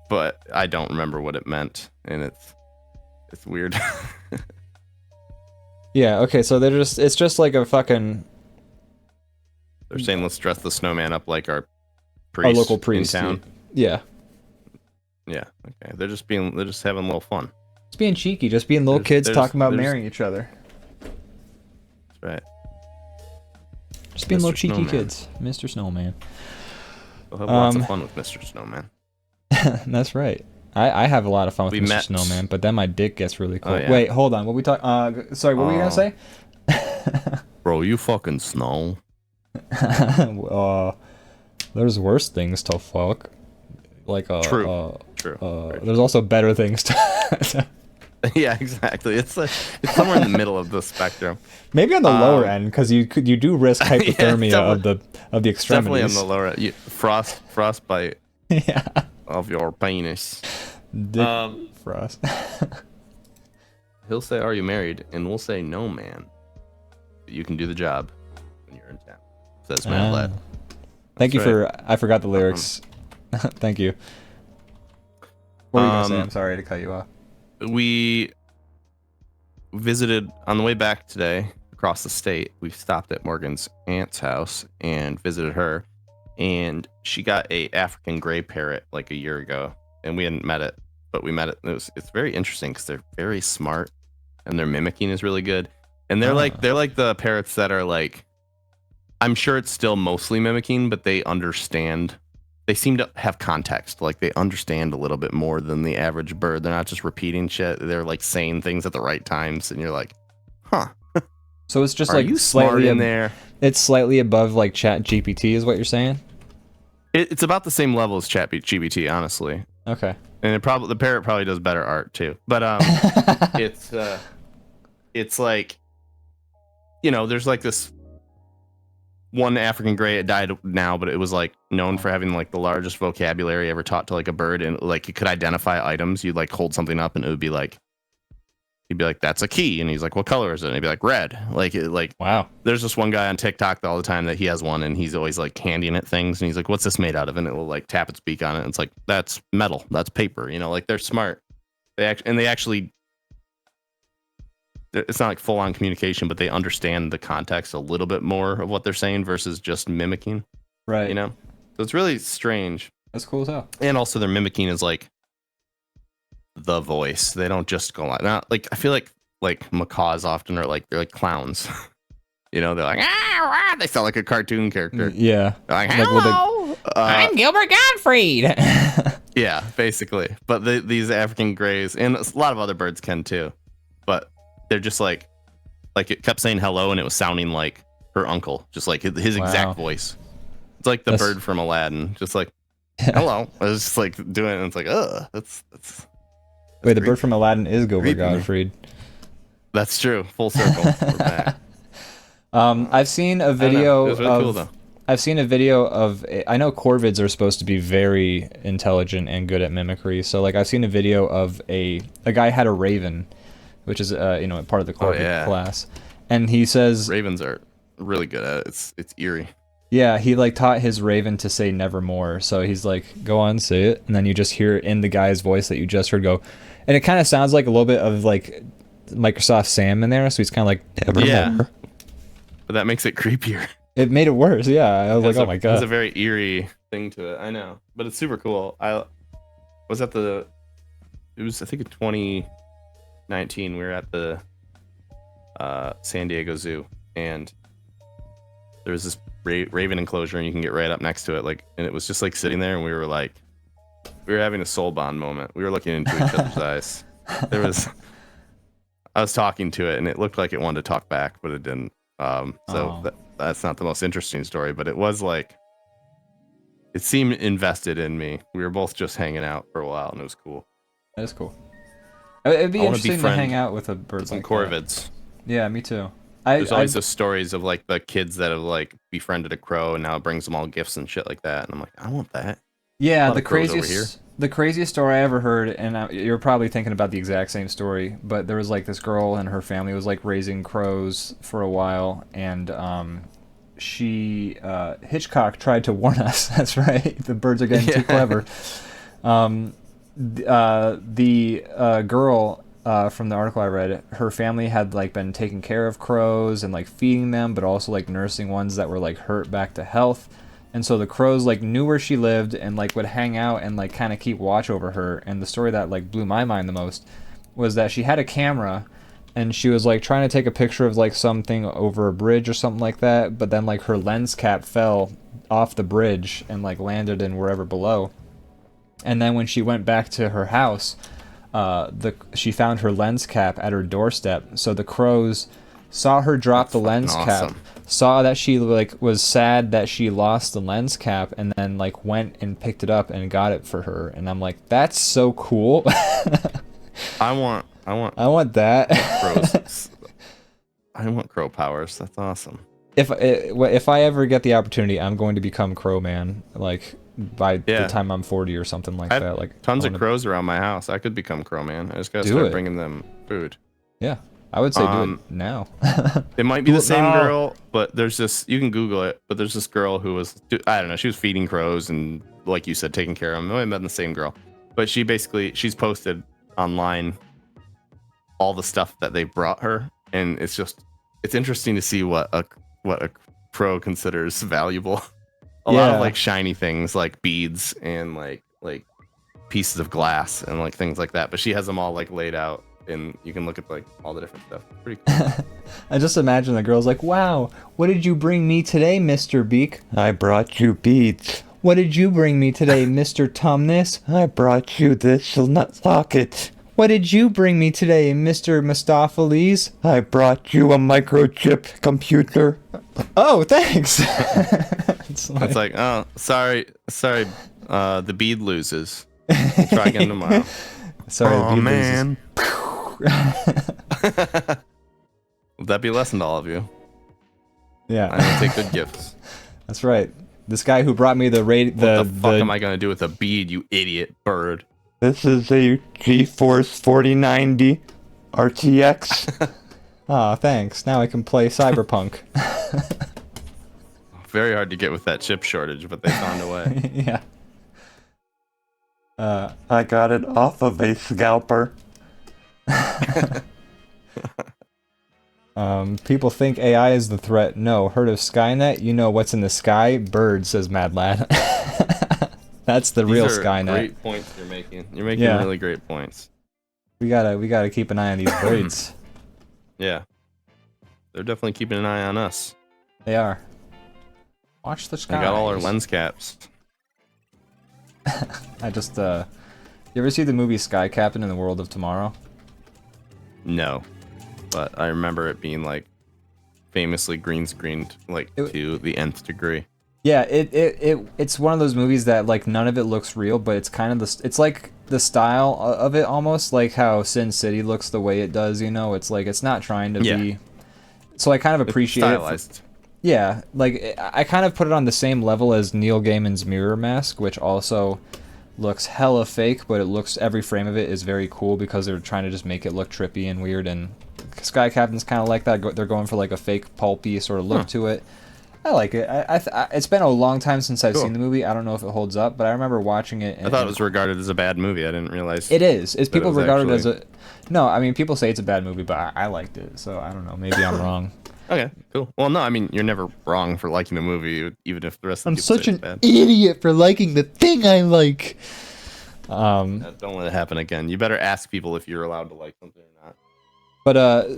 But I don't remember what it meant, and it's weird. Yeah, okay, so it's just like a fucking... They're saying let's dress the snowman up like our priest. Our local priest. In town. Yeah. Yeah, okay. They're just having a little fun. Just being cheeky, just being little kids talking about marrying each other. That's right. Just being little cheeky kids. Mr. Snowman. We'll have lots of fun with Mr. Snowman. That's right. I have a lot of fun with Mr. Snowman, but then my dick gets really cold. Oh, yeah. Wait, hold on. What we talk? Sorry, what were you gonna say? Bro, you fucking snow. There's worse things to fuck. Like True. There's also better things to. Yeah, exactly. It's somewhere in the middle of the spectrum. Maybe on the lower end, because you do risk hypothermia of the extremities. Definitely on the lower end. Frostbite. Yeah. Of your penis. Frost. He'll say, "Are you married?" And we'll say, "No, man. But you can do the job when you're in town." Says Mad Lad. Thank you for. I forgot the lyrics. Thank you. What were you gonna say? I'm sorry to cut you off. We visited on the way back today across the state. We stopped at Morgan's aunt's house and visited her. And she got a African gray parrot like a year ago, and we hadn't met it, but we met it. It's very interesting because they're very smart, and their mimicking is really good. And they're like the parrots that are like, I'm sure it's still mostly mimicking, but they understand. They seem to have context, like they understand a little bit more than the average bird. They're not just repeating shit. They're like saying things at the right times, and you're like, huh. So it's just like slightly in there. It's slightly above like Chat GPT, is what you're saying? It's about the same level as Chat GPT, honestly. Okay. And the parrot probably does better art too. But it's it's like, there's like this one African gray. It died now, but it was like known for having like the largest vocabulary ever taught to like a bird, and like it could identify items. You'd like hold something up, and it would be like, he'd be like, "That's a key," and he's like, "What color is it?" And he'd be like, "Red." Wow. There's this one guy on TikTok all the time that he has one, and he's always like handing it things, and he's like, "What's this made out of?" And it will like tap its beak on it, and it's like, "That's metal. That's paper." Like they're smart. They actually. It's not like full on communication, but they understand the context a little bit more of what they're saying versus just mimicking. Right. So it's really strange. That's cool as hell. And also their mimicking is like the voice. They don't just go like I feel like macaws often are like, they're like clowns. They're like, ah, they sound like a cartoon character. Yeah. They're like, Hello, I'm Gilbert Gottfried. yeah, basically. But these African grays and a lot of other birds can too. But they're just like it kept saying hello, and it was sounding like her uncle, just like his exact voice. It's like the bird from Aladdin, just like hello. I was just like doing it, and it's like, that's wait, the bird from Aladdin is Gilbert Gottfried. That's true. Full circle. We're back. I've seen a video it was really cool, though. I've seen a video of, I know corvids are supposed to be very intelligent and good at mimicry. So like I've seen a video of a guy had a raven, which is part of the corvid class, and he says ravens are really good at it. It's eerie. Yeah, he like taught his raven to say nevermore. So he's like, go on, say it, and then you just hear it in the guy's voice that you just heard go, and it kind of sounds like a little bit of like Microsoft Sam in there. So he's kind of like nevermore. Yeah, but that makes it creepier. It made it worse. Yeah, I was like, oh my god. It's a very eerie thing to it. I know, but it's super cool. I was at I think in 2019, we were at the San Diego Zoo, and there was this raven enclosure, and you can get right up next to it, like, and it was just like sitting there, and we were having a soul bond moment. We were looking into each other's eyes. I was talking to it, and it looked like it wanted to talk back, but it didn't. That's not the most interesting story, but it was like, it seemed invested in me. We were both just hanging out for a while, and it was cool. That's cool. It'd be interesting to hang out with a bird some like corvids. That. Yeah, me too. There's always those stories of like the kids that have like befriended a crow, and now it brings them all gifts and shit like that. And I'm like, I want that. Yeah, the craziest story I ever heard, and you're probably thinking about the exact same story, but there was like this girl and her family was like raising crows for a while, and Hitchcock tried to warn us. That's right, the birds are getting too clever. The girl from the article I read, her family had like been taking care of crows and like feeding them, but also like nursing ones that were like hurt back to health. And so the crows like knew where she lived and like would hang out and like kind of keep watch over her. And the story that like blew my mind the most was that she had a camera and she was like trying to take a picture of like something over a bridge or something like that, but then like her lens cap fell off the bridge and like landed in wherever below. And then when she went back to her house, she found her lens cap at her doorstep. So the crows saw her drop the lens cap, saw that she like was sad that she lost the lens cap, and then like went and picked it up and got it for her. And I'm like, that's so cool. I want that. Crows. I want crow powers. That's awesome. If I ever get the opportunity, I'm going to become Crow Man. Like by the time I'm 40 or something like that. Like tons of crows around my house. I could become Crow Man. I just gotta start bringing them food. Yeah, I would say do it now. It might be the same girl, but there's this. You can Google it. But there's this girl who was, I don't know. She was feeding crows and, like you said, taking care of them. It might have been the same girl, but she's posted online all the stuff that they brought her, and it's interesting to see what a crow considers valuable. A lot of like shiny things like beads and like pieces of glass and like things like that, but she has them all like laid out, and you can look at like all the different stuff. Pretty cool. I just imagine the girl's like, wow, what did you bring me today, Mr. Beak? I brought you beads. What did you bring me today, Mr. Tumnus? I brought you this nut socket. What did you bring me today, Mr. Mustopheles? I brought you a microchip computer. Oh, thanks. It's like, oh, sorry, the bead loses. Try again tomorrow. Sorry, oh, the bead man. loses. Would that be a lesson to all of you? Yeah. I don't take good gifts. That's right. This guy who brought me the What the fuck am I gonna do with a bead, you idiot bird? This is a GeForce 4090 RTX. Aw, thanks. Now I can play Cyberpunk. Very hard to get with that chip shortage, but they found a way. Yeah. I got it off of a scalper. People think AI is the threat. No, heard of Skynet? You know what's in the sky? Bird, says Mad Lad. That's the real These are Skynet. great points you're making. You're making Yeah. really great points. We gotta keep an eye on these birds. Yeah. They're definitely keeping an eye on us. They are. Watch the They sky. got all our lens caps. I just you ever see the movie Sky Captain in the World of Tomorrow? No. But I remember it being like famously green screened like to the nth degree. Yeah, it's one of those movies that like none of it looks real, but it's kind of it's like the style of it almost like how Sin City looks the way it does, you know? It's like it's not trying to be. So I kind of appreciate it. Stylized. Yeah, like I kind of put it on the same level as Neil Gaiman's Mirror Mask, which also looks hella fake, but it looks every frame of it is very cool because they're trying to just make it look trippy and weird. And Sky Captain's kind of like that. They're going for like a fake pulpy sort of look to it. I like it. It's been a long time since I've seen the movie. I don't know if it holds up, but I remember watching it. I thought it was regarded as a bad movie. I didn't realize. It is. It's people regarded as actually... a. No, I mean people say it's a bad movie, but I liked it. So I don't know. Maybe I'm wrong. Okay, cool. Well, no, I mean you're never wrong for liking a movie, even if the rest of the people say it's bad. idiot for liking the thing I like. Don't let it happen again. You better ask people if you're allowed to like something or not. But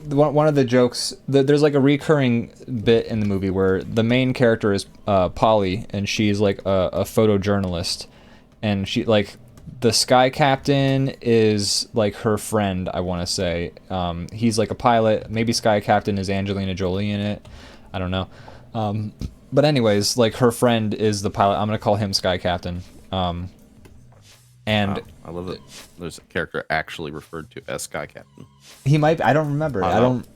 one of the jokes, there's like a recurring bit in the movie where the main character is Polly, and she's like a photojournalist, and she like the Sky Captain is like her friend, I want to say. He's like a pilot. Maybe Sky Captain is Angelina Jolie in it. I don't know. But anyways, like her friend is the pilot. I'm gonna call him Sky Captain. And wow, I love that there's a character actually referred to as Sky Captain. He might. I don't remember. I don't.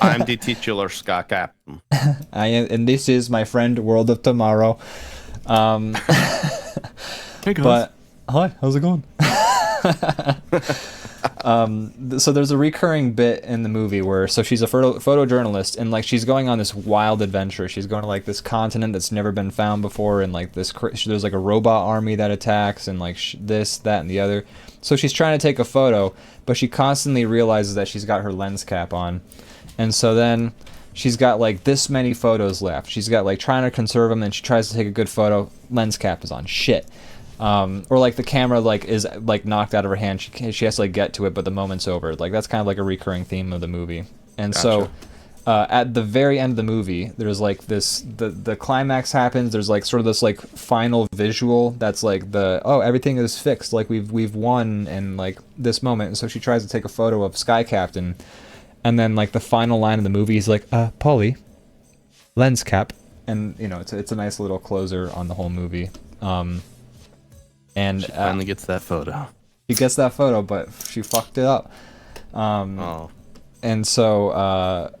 I'm the titular Sky Captain. And this is my friend World of Tomorrow. Hey guys. But hi, how's it going? So there's a recurring bit in the movie where she's a photojournalist, and like she's going on this wild adventure. She's going to like this continent that's never been found before, and like there's like a robot army that attacks, and like this, that, and the other. So she's trying to take a photo, but she constantly realizes that she's got her lens cap on, and so then she's got like this many photos left. She's got like trying to conserve them, and she tries to take a good photo. Lens cap is on. Shit. Or like the camera like is like knocked out of her hand. She has to like get to it, but the moment's over. Like that's kind of like a recurring theme of the movie. And Gotcha. so at the very end of the movie, there's like this the climax happens. There's like sort of this like final visual that's like everything is fixed. Like we've won and like this moment. And so she tries to take a photo of Sky Captain, and then like the final line of the movie is like Polly, lens cap, and you know it's a nice little closer on the whole movie. And She finally gets that photo. She gets that photo, but she fucked it up. And so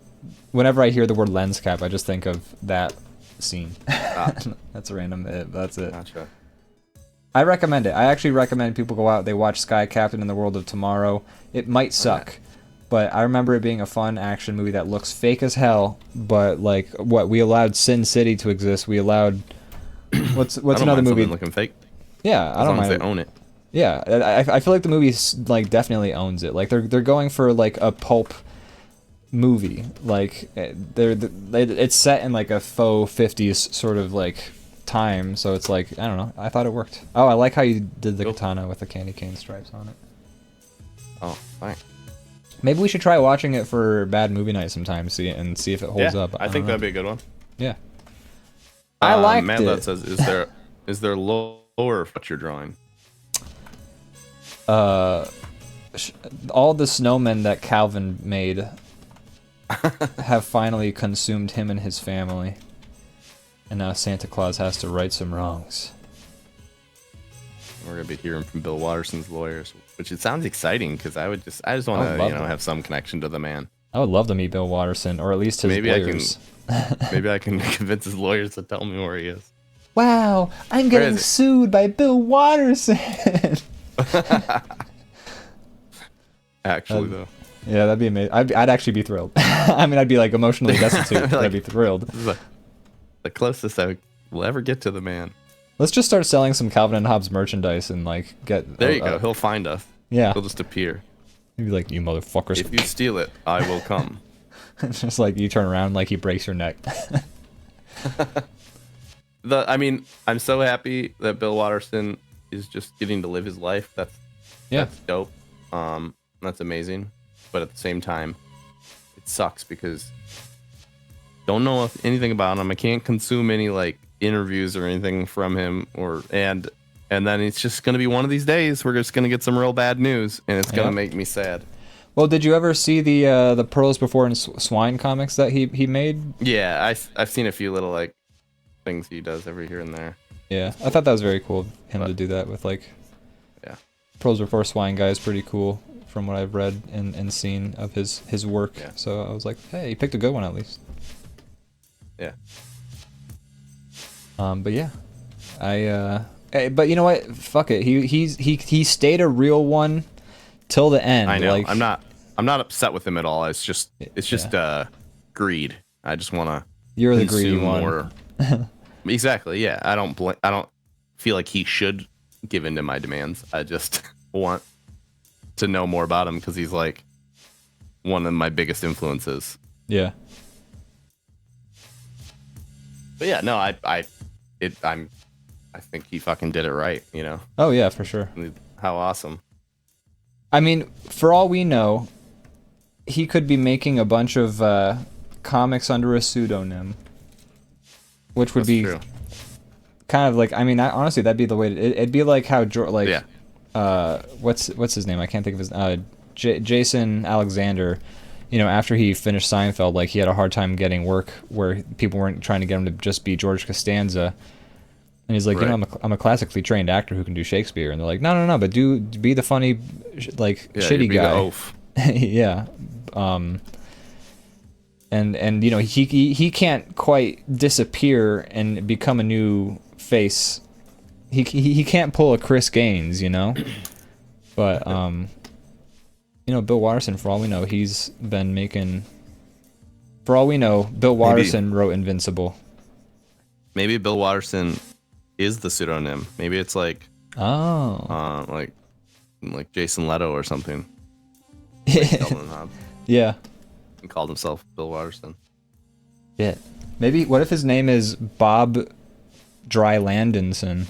whenever I hear the word lens cap, I just think of that scene. That's a random bit, but that's it. Gotcha. I recommend it. I actually recommend people go out, they watch Sky Captain in the World of Tomorrow. It might suck, but I remember it being a fun action movie that looks fake as hell, but like we allowed Sin City to exist. We allowed what's another movie looking fake? Yeah, I don't mind. As long as they own it. Yeah, I feel like the movie like definitely owns it. Like they're going for like a pulp movie. Like it's set in like a faux 50s sort of like time, so it's like I don't know. I thought it worked. Oh, I like how you did the katana with the candy cane stripes on it. Oh, fine. Maybe we should try watching it for Bad Movie Night sometime, see if it holds up. I think that'd be a good one. Yeah. I liked Mad it. Lad says, is there lower of what you're drawing? All the snowmen that Calvin made have finally consumed him and his family, and now Santa Claus has to right some wrongs. We're gonna be hearing from Bill Watterson's lawyers, which it sounds exciting because I just want to have some connection to the man. I would love to meet Bill Watterson, or at least his lawyers. Maybe I can convince his lawyers to tell me where he is. Wow, I'm getting sued by Bill Watterson. Actually, though. Yeah, that'd be amazing. I'd actually be thrilled. I mean, I'd be like emotionally destitute, but I'd be thrilled. This is the closest I will ever get to the man. Let's just start selling some Calvin and Hobbes merchandise and like get. There you go. He'll find us. Yeah. He'll just appear. He'd be like, "You motherfuckers!" If you steal it, I will come. Just like you turn around, like he breaks your neck. I mean, I'm so happy that Bill Watterson is just getting to live his life. That's dope. That's amazing. But at the same time, it sucks because don't know anything about him. I can't consume any like interviews or anything from him, and then it's just gonna be one of these days we're just gonna get some real bad news, and it's gonna make me sad. Well, did you ever see the Pearls Before Swine comics that he made? Yeah, I've seen a few little like things he does every here and there. Yeah, I thought that was very cool of him to do that with like. Yeah. Pearls Before Swine guy is pretty cool from what I've read and seen of his work. Yeah. So I was like, hey, he picked a good one at least. Yeah. But yeah, but you know what? Fuck it. He stayed a real one till the end. I know. Like, I'm not upset with him at all. It's just greed. I just want to. You're the greedy one. More. Exactly. Yeah. I don't feel like he should give in to my demands. I just want to know more about him because he's like one of my biggest influences. Yeah. But yeah, no, I think he fucking did it right, you know. Oh yeah, for sure. How awesome. I mean, for all we know, he could be making a bunch of comics under a pseudonym, which would be true. Kind of like, I mean, honestly, that'd be the way. It'd be like how what's his name? I can't think of his. Jason Alexander. You know, after he finished Seinfeld, like he had a hard time getting work where people weren't trying to get him to just be George Costanza. And he's like, you know, I'm a classically trained actor who can do Shakespeare. And they're like, no, but be the funny, shitty guy. The oaf. Yeah. And you know, he can't quite disappear and become a new face. He can't pull a Chris Gaines, you know. But you know, Bill Watterson, for all we know, he's been making. For all we know, Bill Watterson wrote Invincible. Maybe Bill Watterson is the pseudonym. Maybe it's like like Jason Leto or something. Like yeah. He called himself Bill Watterson. Yeah. Maybe what if his name is Bob Drylandinson?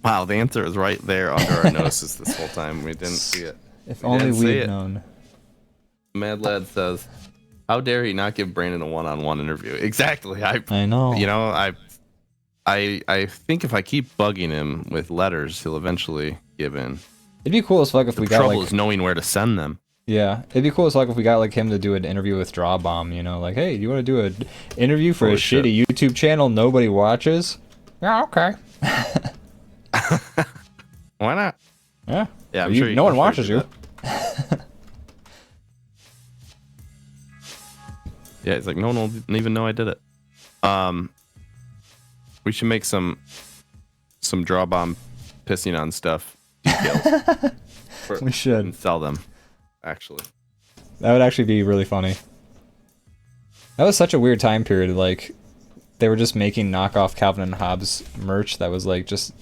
Wow, the answer is right there under our noses this whole time. We didn't see it. If only we'd known. Mad Lad says, "How dare he not give Brandon a one-on-one interview?" Exactly. I know. You know, I think if I keep bugging him with letters, he'll eventually give in. It'd be cool as fuck if we got The trouble is knowing where to send them. Yeah, it'd be cool as fuck if we got like him to do an interview with DrawBomb. You know, like, hey, do you want to do an interview for a shitty YouTube channel nobody watches? Yeah, okay. Why not? Yeah. Yeah, I'm you, sure no one watches you. Yeah, it's like no one will even know I did it. We should make some DrawBomb pissing on stuff details. We should and sell them. Actually, that would actually be really funny. That was such a weird time period. Like, they were just making knockoff Calvin and Hobbes merch that was like just,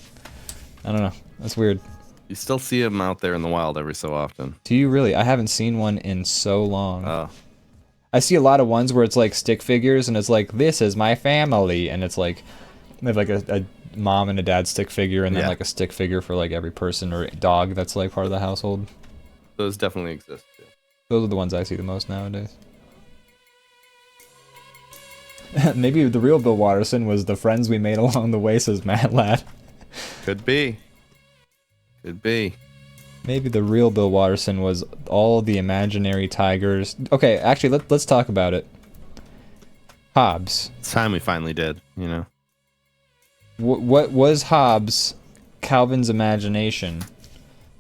I don't know. That's weird. You still see them out there in the wild every so often. Do you really? I haven't seen one in so long. Oh. I see a lot of ones where it's like stick figures and it's like, this is my family, and it's like they have like a mom and a dad stick figure and then like a stick figure for like every person or dog that's like part of the household. Those definitely exist too. Those are the ones I see the most nowadays. Maybe the real Bill Watterson was the friends we made along the way, says Matt Ladd. Could be. Could be. Maybe the real Bill Watterson was all the imaginary tigers. Okay, actually, let's talk about it. Hobbes. It's time we finally did, you know. What was Hobbes Calvin's imagination?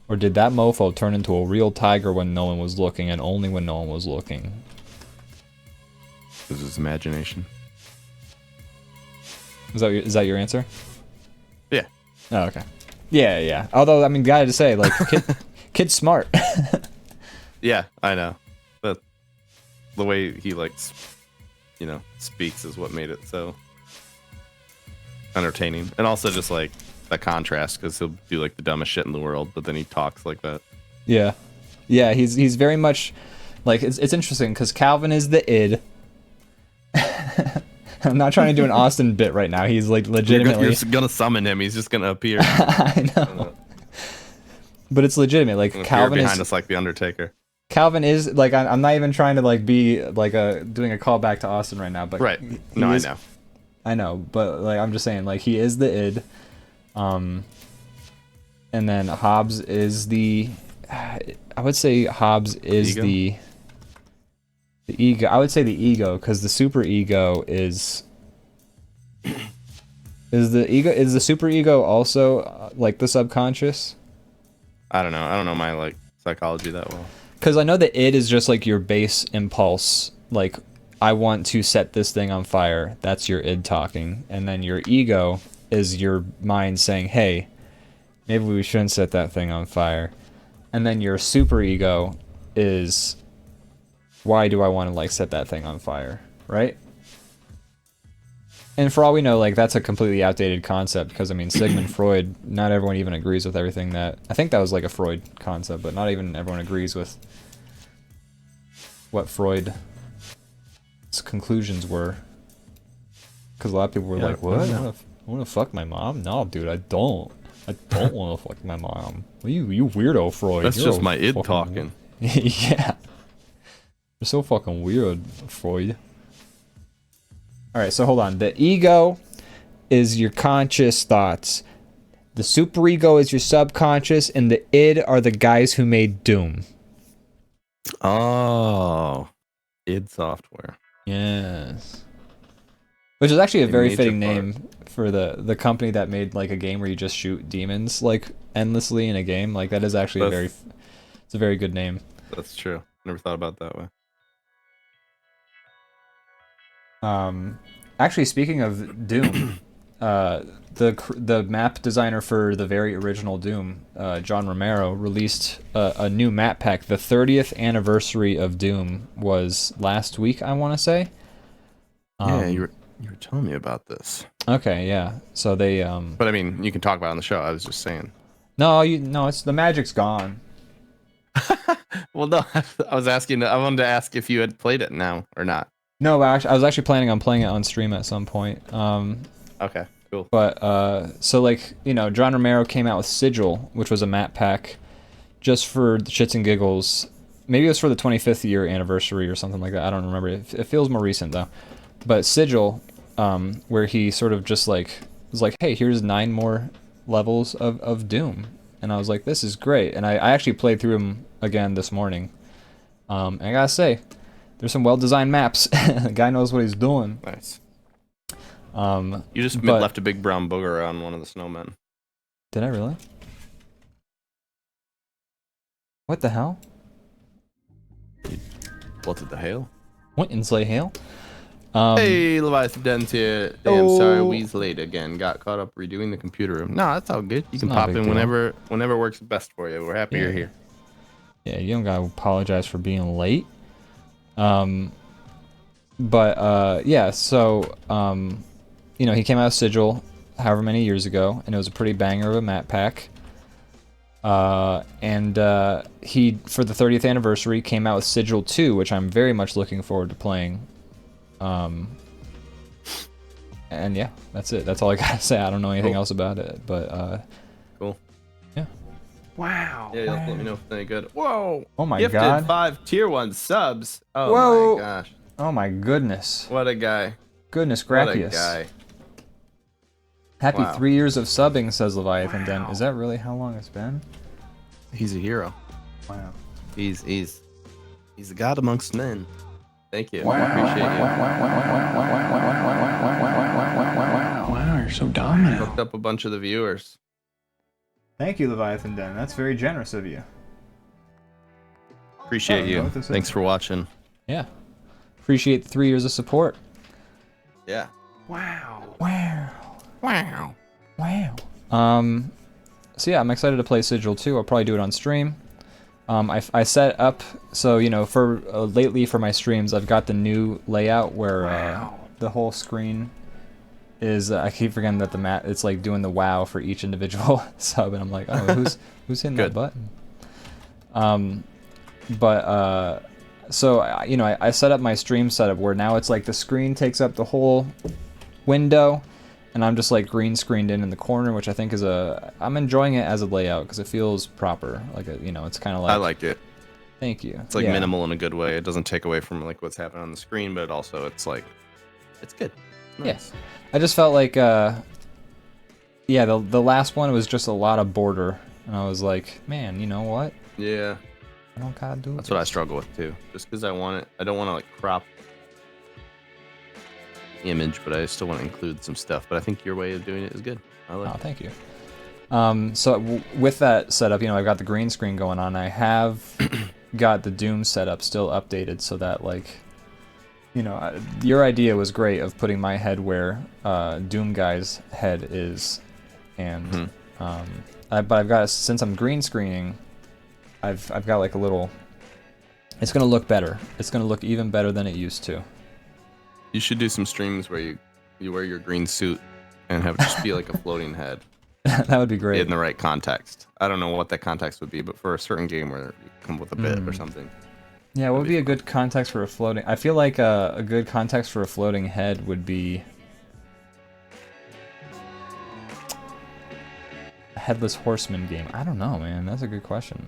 Or did that mofo turn into a real tiger when no one was looking, and only when no one was looking? This is imagination. Is that your answer? Yeah. Oh, okay. Yeah, yeah. Although, I mean, gotta say, like, kid's smart. Yeah, I know. But the way he, like, speaks is what made it so entertaining. And also just, like, the contrast, because he'll do, like, the dumbest shit in the world, but then he talks like that. Yeah. Yeah, he's very much, like, it's interesting, because Calvin is the id. I'm not trying to do an Austin bit right now. He's, like, legitimately... You're gonna summon him. He's just gonna appear. I know. But it's legitimate. Like, Calvin behind is... us like the Undertaker. Calvin is, like, I'm not even trying to, like, be, like, doing a callback to Austin right now, but... Right. No, is, I know. I know, but, like, I'm just saying, like, he is the id. And then Hobbes is the... I would say Hobbes is the ego. I would say the ego, because the super ego is the super ego also like the subconscious? I don't know. I don't know my like psychology that well. Because I know that id is just like your base impulse, like I want to set this thing on fire. That's your id talking, and then your ego is your mind saying, "Hey, maybe we shouldn't set that thing on fire." And then your super ego is, why do I want to like set that thing on fire, right? And for all we know, like that's a completely outdated concept, because I mean Sigmund Freud, not everyone even agrees with everything that, I think that was like a Freud concept, but not even everyone agrees with what Freud's conclusions were. Because a lot of people were like, what? I want to fuck my mom? No, dude, I don't want to fuck my mom. Well, you weirdo, Freud. That's You're just my id fucking... talking. Yeah. You're so fucking weird, Freud. Alright, so hold on. The ego is your conscious thoughts. The superego is your subconscious, and the id are the guys who made Doom. Oh. id Software. Yes. Which is actually a very major fitting part. name for the company that made like a game where you just shoot demons like endlessly in a game. Like that is actually it's a very good name. That's true. Never thought about it that way. Actually, speaking of Doom, the map designer for the very original Doom, John Romero, released a new map pack. The 30th anniversary of Doom was last week, I want to say. Yeah, you were telling me about this. Okay, yeah. So they But I mean, you can talk about it on the show. I was just saying. No, it's the magic's gone. Well, no, I wanted to ask if you had played it now or not. No, I was actually planning on playing it on stream at some point. Okay, cool. But so like, you know, John Romero came out with Sigil, which was a map pack just for the shits and giggles. Maybe it was for the 25th year anniversary or something like that. I don't remember. It feels more recent though. But Sigil, where he sort of just like was like, hey, here's 9 more levels of Doom. And I was like, this is great. And I actually played through them again this morning. And I gotta say, there's some well-designed maps. The guy knows what he's doing. Nice. You You just left a big brown booger on one of the snowmen. Did I really? What the hell? What the hell? What in Slay Hail? Hey, Leviathan Dens here. Damn, sorry, we's late again. Got caught up redoing the computer room. No, that's all good. You can not pop a big in deal. whenever works best for you. We're happy you're here. Yeah, you don't gotta apologize for being late. Yeah, so, you know, he came out of Sigil however many years ago, and it was a pretty banger of a map pack. He, for the 30th anniversary, came out with Sigil 2, which I'm very much looking forward to playing. And yeah, that's it. That's all I gotta say. I don't know anything else about it, but, Cool. yeah. Wow. Yeah, let me know if it's any good. Whoa. Oh my Gifted god. 5 tier 1 subs. Oh Whoa. my gosh. Oh my goodness. What a guy. Goodness What a gracious. guy. Happy Wow. 3 years of subbing, says Leviathan Den. Is that really how long it's been? He's a hero. Wow. He's a god amongst men. Thank you. I appreciate you. Wow, you're so dominant. Hooked up a bunch of the viewers. Thank you, Leviathan Den. That's very generous of you. Appreciate know you. what this is. Thanks for watching. Yeah. Appreciate the 3 years of support. Yeah. Wow. Wow. So yeah, I'm excited to play Sigil 2. I'll probably do it on stream. I set up, so, you know, for lately for my streams, I've got the new layout where the whole screen is, I keep forgetting that the map, it's like doing the wow for each individual sub, and I'm like, oh, who's hitting that button? So, you know, I set up my stream setup where now it's like the screen takes up the whole window, and I'm just like green screened in the corner, which I think is I'm enjoying it as a layout because it feels proper. Like, you know, it's kind of like... I like it. Thank you. It's like minimal in a good way. It doesn't take away from like what's happening on the screen, but also it's like, it's good. Nice. Yeah. I just felt like, yeah, the last one was just a lot of border, and I was like, man, you know what? Yeah. I don't gotta do That's what I struggle with too. Just because I want it, I don't want to like crop the image, but I still want to include some stuff. But I think your way of doing it is good. I like it. Thank you. So with that setup, you know, I've got the green screen going on. I have got the Doom setup still updated so that, like, you know, your idea was great of putting my head where Doom Guy's head is, and but I've got, since I'm green screening, I've got like a little. It's gonna look better. It's gonna look even better than it used to. You should do some streams where you wear your green suit and have it just be like a floating head. That would be great. In the right context. I don't know what that context would be, but for a certain game where you come with a bit or something. Yeah, what would be a good context for a floating... I feel like a good context for a floating head would be... a Headless Horseman game. I don't know, man. That's a good question.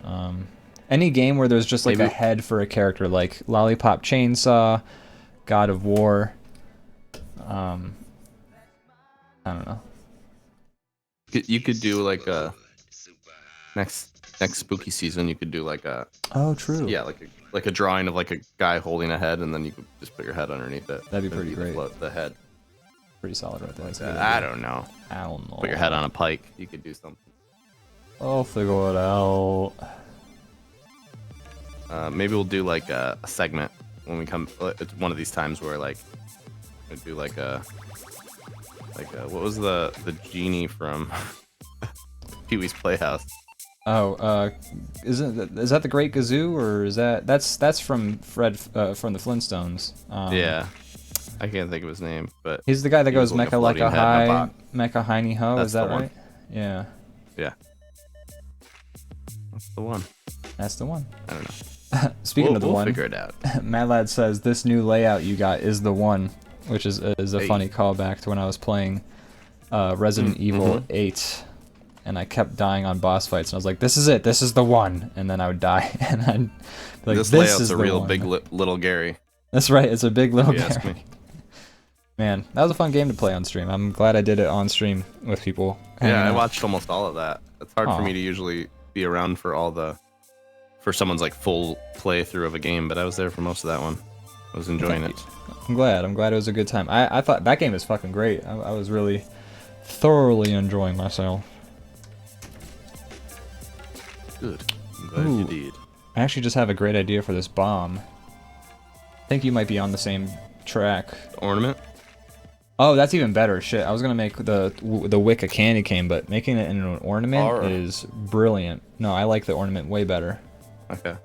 Any game where there's just like a head for a character, like Lollipop Chainsaw, God of War. I don't know. You could do like a next spooky season. You could do like a true. Yeah, like a drawing of like a guy holding a head, and then you could just put your head underneath it. That'd be pretty great. The head. Pretty solid right there. Like that. I don't know. I don't know. Put your head on a pike. You could do something. I'll figure it out. Maybe we'll do like a segment when we come. It's one of these times where like we do like a what was the genie from Pee-wee's Playhouse? Oh, is that the Great Gazoo, or is that's from Fred from the Flintstones? Yeah, I can't think of his name, but he's the guy that goes mecha like a high, mecha hiney ho. That's is that the one. right? Yeah. Yeah. That's the one. That's the one. I don't know. Speaking of the we'll one, figure it out. Mad Lad says this new layout you got is the one, which is a funny callback to when I was playing Resident Evil 8, and I kept dying on boss fights, and I was like, "This is it. This is the one," and then I would die, and I'd be like, "This layout's is a real big little Gary." That's right. It's a big little Gary. Ask me. Man, that was a fun game to play on stream. I'm glad I did it on stream with people. Yeah, I watched almost all of that. It's hard for me to usually be around for someone's like full playthrough of a game, but I was there for most of that one. I was enjoying it. I'm glad it was a good time. I thought that game was fucking great. I was really thoroughly enjoying myself. Good. I'm glad you did. I actually just have a great idea for this bomb. I think you might be on the same track. The ornament? Oh, that's even better. Shit, I was gonna make the wick a candy cane, but making it into an ornament is brilliant. No, I like the ornament way better. Okay.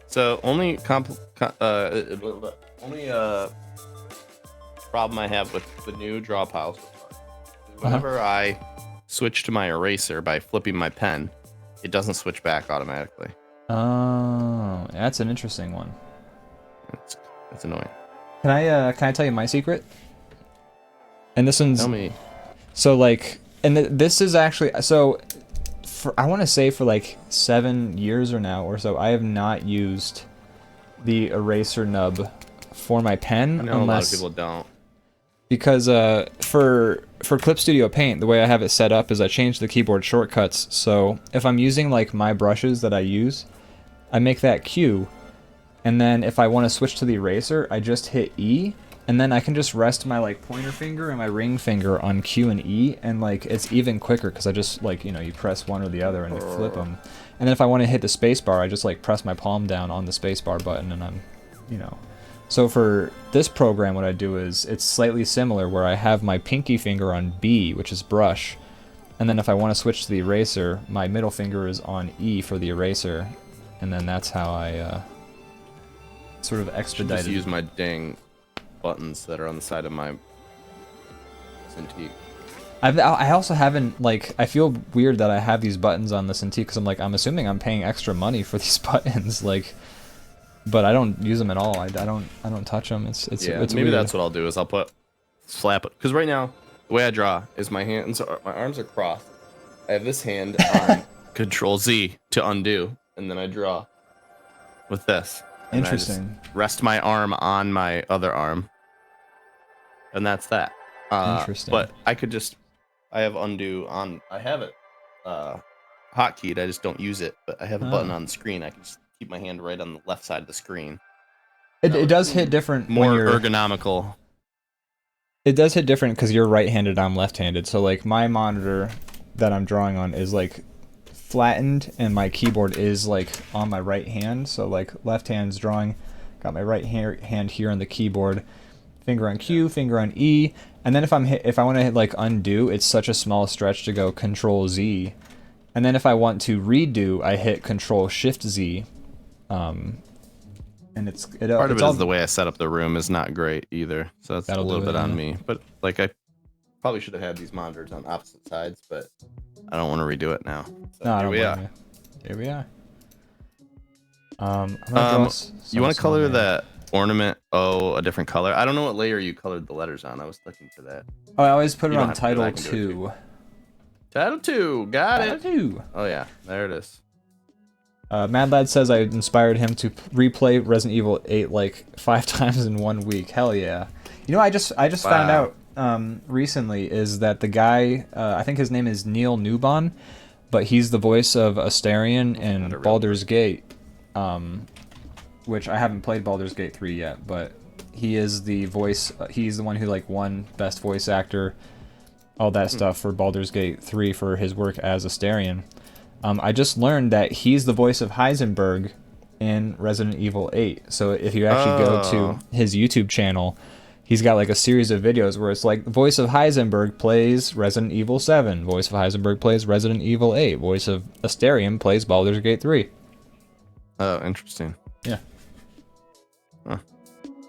So only problem I have with the new draw piles is whenever I switch to my eraser by flipping my pen, it doesn't switch back automatically. Oh, that's an interesting one. It's annoying. Can I tell you my secret? And this one's... Tell me. So, like... And this is actually... So, I want to say for, like, 7 years or now or so, I have not used the eraser nub for my pen. I know a lot of people don't. Because, for Clip Studio Paint, the way I have it set up is I change the keyboard shortcuts. So, if I'm using, like, my brushes that I use, I make that Q. And then if I want to switch to the eraser, I just hit E, and then I can just rest my like pointer finger and my ring finger on Q and E, and like it's even quicker because I just like, you know, you press one or the other and you flip them. And then if I want to hit the space bar, I just like press my palm down on the space bar button, and I'm, you know. So for this program, what I do is it's slightly similar, where I have my pinky finger on B, which is brush, and then if I want to switch to the eraser, my middle finger is on E for the eraser, and then that's how I sort of expedite Just it. use my dang buttons that are on the side of my Cintiq. I also haven't, like, I feel weird that I have these buttons on the Cintiq, because I'm like, I'm assuming I'm paying extra money for these buttons, like, but I don't use them at all. I don't touch them. It's Maybe weird. that's what I'll do is I'll slap it, because right now the way I draw is my hands my arms are crossed. I have this hand on Control Z to undo, and then I draw with this. And Interesting. I just rest my arm on my other arm, and that's that. Interesting. But I have undo on. I have it hotkeyed. I just don't use it. But I have a button on the screen. I can just keep my hand right on the left side of the screen. It does hit different. More when you're, ergonomical. It does hit different because you're right-handed. I'm left-handed. So like my monitor that I'm drawing on is like flattened, and my keyboard is like on my right hand. So like left hand's drawing, got my right hand here on the keyboard, finger on Q, finger on E, and then if I want to hit like undo, it's such a small stretch to go Control Z, and then if I want to redo, I hit Control Shift Z, and it's Part of it is the way I set up the room is not great either, so that's a little bit on me. But like I probably should have had these monitors on opposite sides, but I don't want to redo it now. So No, I don't blame you. Here we are. You want to color that ornament a different color? I don't know what layer you colored the letters on. I was looking for that. Oh, I always put it You don't on have to do that, I Title can do it 2. Title 2, got it. Title 2. Oh yeah, there it is. Mad Lad says I inspired him to replay Resident Evil 8 like 5 times in 1 week. Hell yeah! You know, I just found out recently is that the guy, I think his name is Neil Newbon, but he's the voice of Astarion in Baldur's Gate, which I haven't played Baldur's Gate 3 yet, but he is the voice. He's the one who like won Best Voice Actor, all that stuff for Baldur's Gate 3 for his work as Astarion. I just learned that he's the voice of Heisenberg in Resident Evil 8. So if you actually go to his YouTube channel, he's got like a series of videos where it's like, voice of Heisenberg plays Resident Evil 7, voice of Heisenberg plays Resident Evil 8, voice of Astarion plays Baldur's Gate 3. Oh, interesting. Yeah. Huh.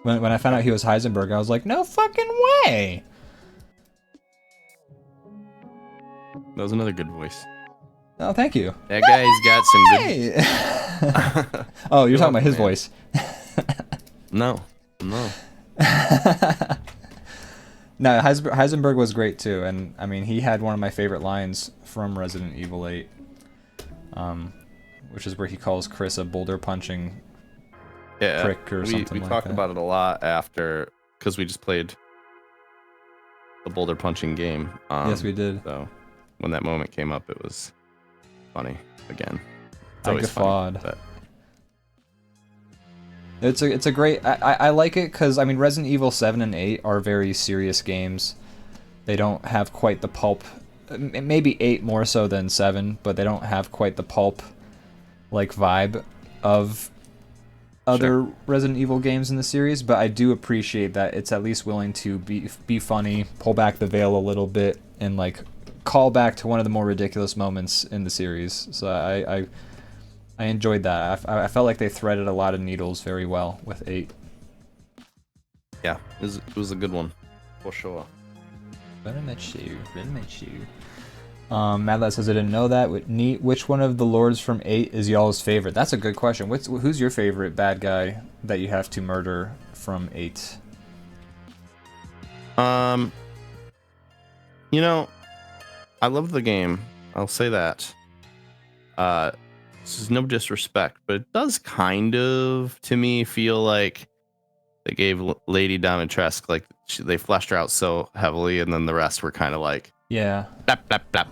When I found out he was Heisenberg, I was like, no fucking way! That was another good voice. Oh, thank you. That guy's got some good... Hey! Oh, you're talking about his voice. No. No, Heisenberg was great too, and I mean, he had one of my favorite lines from Resident Evil 8, which is where he calls Chris a boulder punching prick or something like that. We talked about it a lot after, because we just played the boulder punching game. Yes, we did. So when that moment came up, it was funny again. It's I always guffawed. funny, but... It's a great... I like it because, I mean, Resident Evil 7 and 8 are very serious games. They don't have quite the pulp... Maybe 8 more so than 7, but they don't have quite the pulp, like, vibe of other Resident Evil games in the series, but I do appreciate that it's at least willing to be funny, pull back the veil a little bit, and, like, call back to one of the more ridiculous moments in the series. So I enjoyed that. I felt like they threaded a lot of needles very well with 8. Yeah, it was a good one, for sure. Very much so. Mad Lad says I didn't know that. Neat. Which one of the lords from 8 is y'all's favorite? That's a good question. Who's your favorite bad guy that you have to murder from 8? You know, I love the game. I'll say that. This is no disrespect, but it does kind of, to me, feel like they gave Lady Dimitrescu, like, they fleshed her out so heavily, and then the rest were kind of like... Yeah. Blap, blap, blap.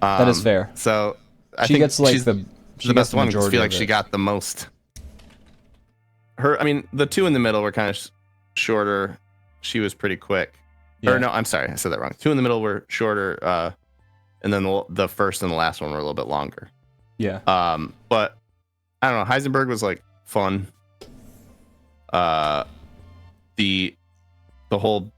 That is fair. So, I she think gets, like, she's the best one. I feel like she got the most... I mean, the two in the middle were kind of shorter, she was pretty quick. Yeah. Or no, I'm sorry, I said that wrong. 2 in the middle were shorter, and then the first and the last one were a little bit longer. Yeah. But I don't know. Heisenberg was like fun. The whole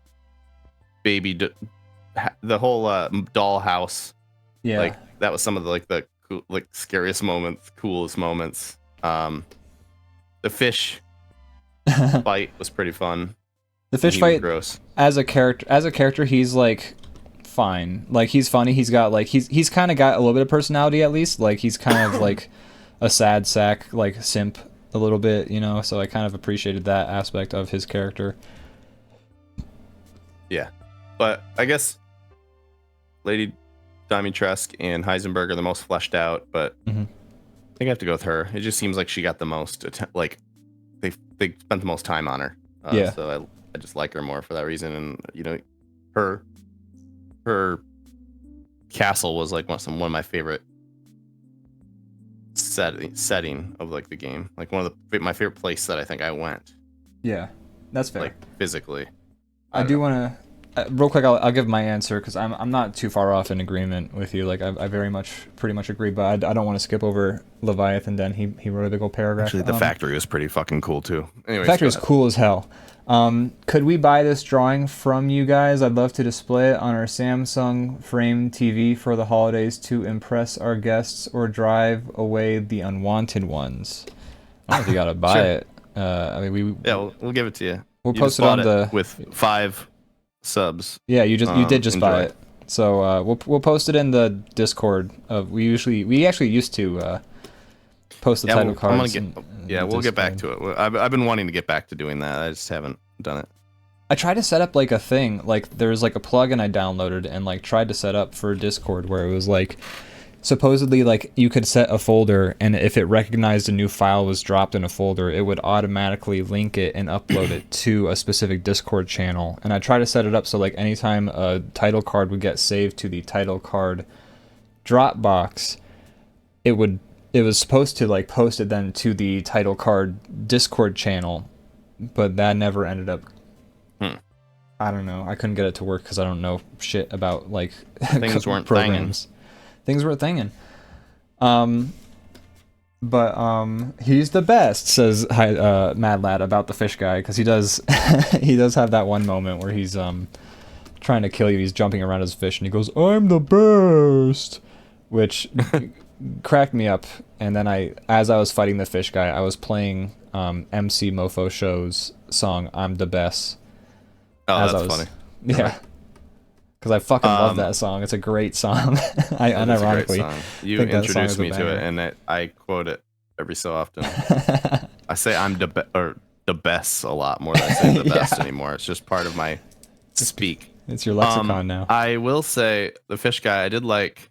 the whole doll house. Yeah. Like that was some of the cool, like scariest moments, coolest moments. The fish fight was pretty fun. The fish He was fight gross. as a character, he's like fine. Like he's funny. He's got like he's kind of got a little bit of personality at least. Like he's kind of like a sad sack, like simp a little bit, you know. So I kind of appreciated that aspect of his character. Yeah, but I guess Lady Dimitrescu and Heisenberg are the most fleshed out. But I think I have to go with her. It just seems like she got the most like they spent the most time on her. Yeah. So I just like her more for that reason. And you know, her castle was like one of my favorite setting of like the game. Like one of my favorite place that I think I went. Yeah, that's fair. Like physically. I do want to real quick. I'll give my answer because I'm not too far off in agreement with you. Like I pretty much agree, but I don't want to skip over Leviathan. Then he wrote a big old paragraph. Actually, the factory was pretty fucking cool too. Anyways, the factory is cool as hell. Could we buy this drawing from you guys? I'd love to display it on our Samsung Frame TV for the holidays to impress our guests or drive away the unwanted ones. I don't know if you gotta buy Sure. it. I mean, we'll give it to you. We'll You post just it on bought the with 5 subs. Yeah, you did just buy enjoy. it. So we'll post it in the Discord. We actually used to post the title cards. We'll get back to it. I've been wanting to get back to doing that. I just haven't done it. I tried to set up like a thing. Like there's like a plugin I downloaded and like tried to set up for Discord where it was like supposedly like you could set a folder and if it recognized a new file was dropped in a folder, it would automatically link it and upload it to a specific Discord channel. And I tried to set it up so like anytime a title card would get saved to the title card Dropbox, it was supposed to like post it then to the title card Discord channel, but that never ended up. I don't know. I couldn't get it to work because I don't know shit about like Things weren't programs. Things were thinging. But he's the best, says Mad Lad about the fish guy, because he does he does have that one moment where he's trying to kill you. He's jumping around his fish and he goes, "I'm the best," which cracked me up. And then as I was fighting the fish guy, I was playing MC Mofo Show's song "I'm the Best." Oh, that's funny. Yeah. Because I fucking love that song. It's a great song. I unironically you think that song introduced is a me to banger. it, and I quote it every so often. I say I'm the best a lot more than I say the best anymore. It's just part of my speak. It's your lexicon now. I will say the fish guy. I did like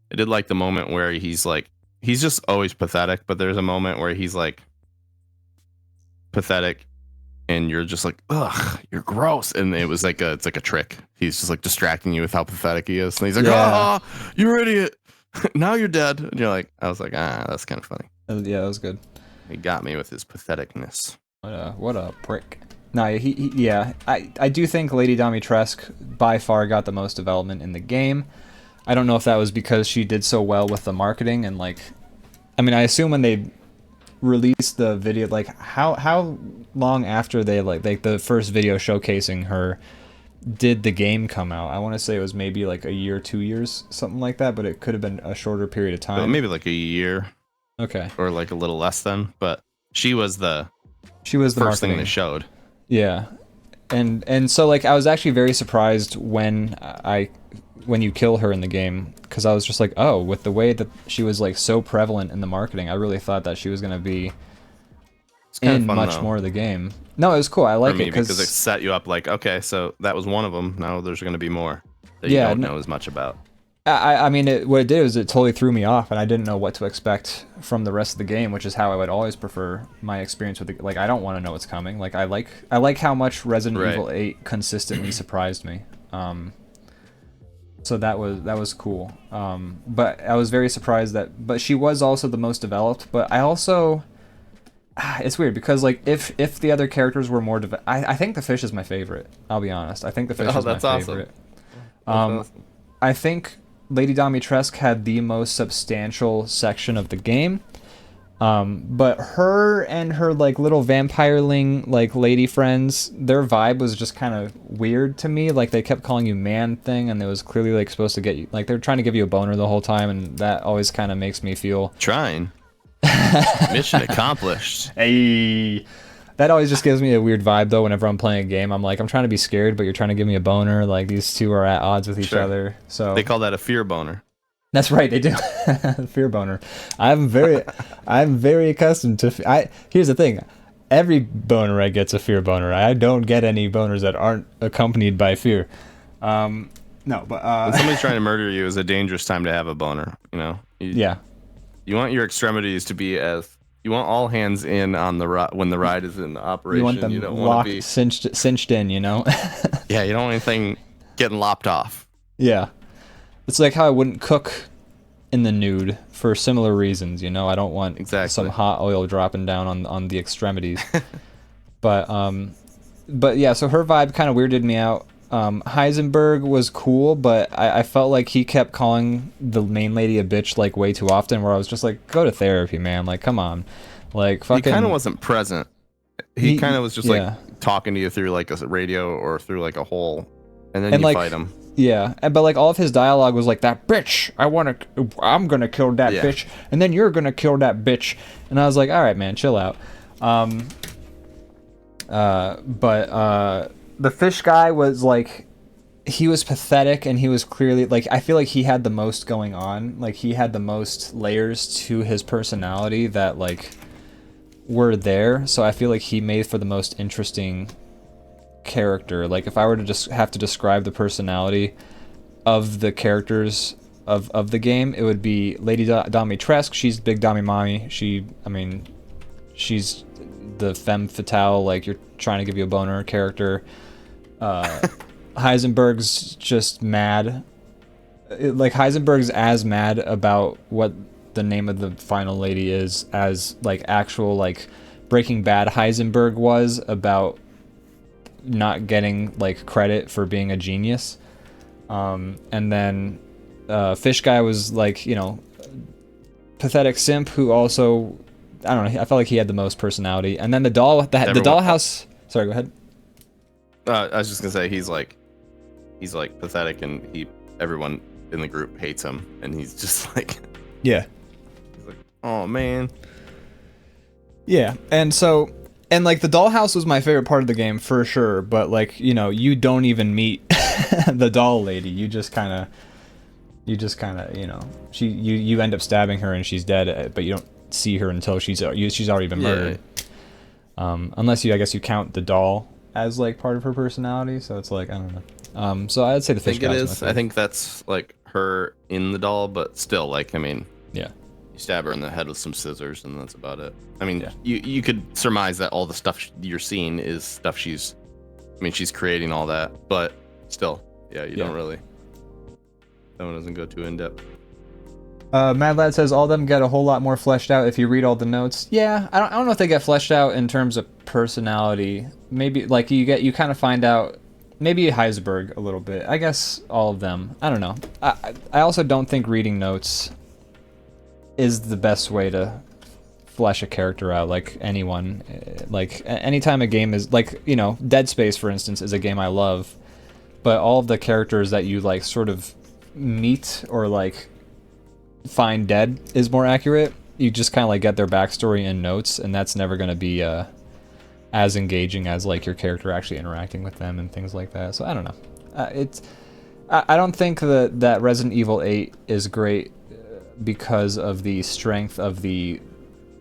the moment where he's just always pathetic, but there's a moment where he's like pathetic. And you're just like, ugh, you're gross. And it was like it's like a trick. He's just like distracting you with how pathetic he is. And he's like, oh, you're an idiot. Now you're dead. And you're like, I was like, that's kind of funny. Yeah, that was good. He got me with his patheticness. What a prick. No, I do think Lady Dimitrescu by far got the most development in the game. I don't know if that was because she did so well with the marketing and like, I mean, I assume when they released the video, like how long after they like the first video showcasing her did the game come out? I want to say it was maybe like a year, 2 years, something like that, but it could have been a shorter period of time. Maybe like a year. Okay. Or like a little less than, but she was the first marketing. thing They showed. Yeah. And so like I was actually very surprised when you kill her in the game, because I was just like, oh, with the way that she was like so prevalent in the marketing, I really thought that she was going to be in fun, much though. more of the game. No, it was cool. I like For me, it because it set you up like, okay, so that was one of them. Now there's going to be more that you don't know as much about. I mean, what it did was it totally threw me off, and I didn't know what to expect from the rest of the game, which is how I would always prefer my experience with it. Like, I don't want to know what's coming. Like, I like how much Resident Evil 8 consistently surprised me. So that was cool. But I was very surprised but she was also the most developed. But I also it's weird because like if the other characters were more I think the fish is my favorite. I'll be honest. I think the fish is my that's awesome. favorite. That's awesome. I think Lady Dimitrescu had the most substantial section of the game. But her and her like little vampireling like lady friends, their vibe was just kind of weird to me. Like they kept calling you man thing, and it was clearly like supposed to get you, like they're trying to give you a boner the whole time, and that always kind of makes me feel Trying. Mission accomplished. hey. That always just gives me a weird vibe though. Whenever I'm playing a game, I'm like, I'm trying to be scared, but you're trying to give me a boner. Like these two are at odds with each other. So They call that a fear boner. that's right, they do. Fear boner. I'm very accustomed to. Here's the thing, every boner I get's a fear boner. I don't get any boners that aren't accompanied by fear. No, but When somebody's trying to murder you is a dangerous time to have a boner. You know. Yeah. You want your extremities to be you want all hands in on the when the ride is in operation. You want them don't locked, be cinched in. You know. Yeah, you don't want anything getting lopped off. Yeah. It's like how I wouldn't cook in the nude for similar reasons, you know. I don't want some hot oil dropping down on the extremities. but yeah, so her vibe kind of weirded me out. Heisenberg was cool, but I felt like he kept calling the main lady a bitch like way too often, where I was just like, go to therapy, man. Like, come on. Like, fucking. He kind of wasn't present. He kind of was just like talking to you through like a radio or through like a hole, and then you fight him. Yeah, but like all of his dialogue was like, that bitch, I'm gonna kill that bitch, and then you're gonna kill that bitch, and I was like, all right, man, chill out. But the fish guy was like, he was pathetic, and he was clearly like, I feel like he had the most going on, like he had the most layers to his personality that like were there, so I feel like he made for the most interesting character. Like if I were to just have to describe the personality of the characters of the game, it would be Lady Dimitrescu. She's big Dami mommy. She's the femme fatale, like you're trying to give you a boner character. Heisenberg's just mad. Like Heisenberg's as mad about what the name of the final lady is as like actual like Breaking Bad Heisenberg was about not getting like credit for being a genius. And then fish guy was like, you know, pathetic simp who also, I don't know, I felt like he had the most personality. And then the dollhouse, sorry, go ahead. I was just gonna say he's like pathetic, and everyone in the group hates him, and he's just like, yeah, he's like, oh man. Yeah. And like the dollhouse was my favorite part of the game for sure, but like, you know, you don't even meet the doll lady. You just kind of, you know, you end up stabbing her and she's dead, but you don't see her until she's already been murdered. Unless I guess you count the doll as like part of her personality, so it's like, I don't know. So I'd say the fish guy is my favorite. I think that's like her in the doll, but still, like, I mean, yeah. You stab her in the head with some scissors, and that's about it. I mean, you could surmise that all the stuff you're seeing is stuff she's creating all that, but still, you don't really. That one doesn't go too in depth. Mad Lad says all of them get a whole lot more fleshed out if you read all the notes. Yeah, I don't know if they get fleshed out in terms of personality. Maybe like you kind of find out. Maybe Heisenberg a little bit. I guess all of them. I don't know. I also don't think reading notes is the best way to flesh a character out. Like anyone, like anytime a game is like, you know, Dead Space for instance is a game I love, but all of the characters that you like sort of meet or like find dead is more accurate. You just kind of like get their backstory in notes, and that's never going to be as engaging as like your character actually interacting with them and things like that. So I don't know. I don't think that Resident Evil 8 is great because of the strength of the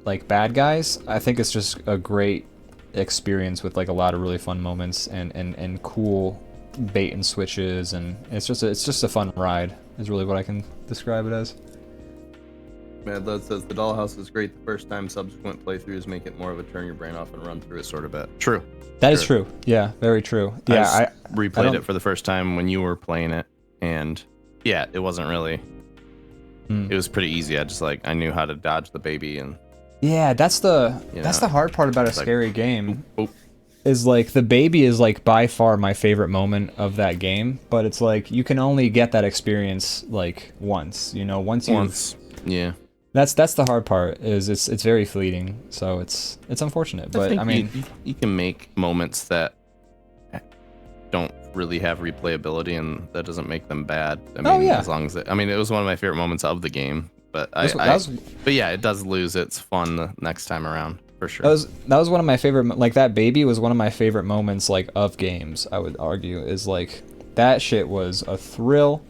like bad guys. I think it's just a great experience with like a lot of really fun moments and cool bait and switches, and it's just a fun ride is really what I can describe it as. Mad Lad says the dollhouse is great the first time. Subsequent playthroughs make it more of a turn your brain off and run through it sort of bet. True. That is true. Yeah, very true. Yeah, I replayed it for the first time when you were playing it, and yeah, it wasn't really. It was pretty easy. I knew how to dodge the baby, and Yeah, that's the hard part about a like, scary game. oh. Is like the baby is like by far my favorite moment of that game, but it's like you can only get that experience like once, you know, once. Yeah. That's the hard part, is it's very fleeting, so it's unfortunate, but I mean you can make moments that don't really have replayability, and that doesn't make them bad. I mean, as long as it was one of my favorite moments of the game, but but yeah, it does lose its fun the next time around. For sure. That was one of my favorite, like that baby was one of my favorite moments like of games, I would argue, is like that shit was a thrill.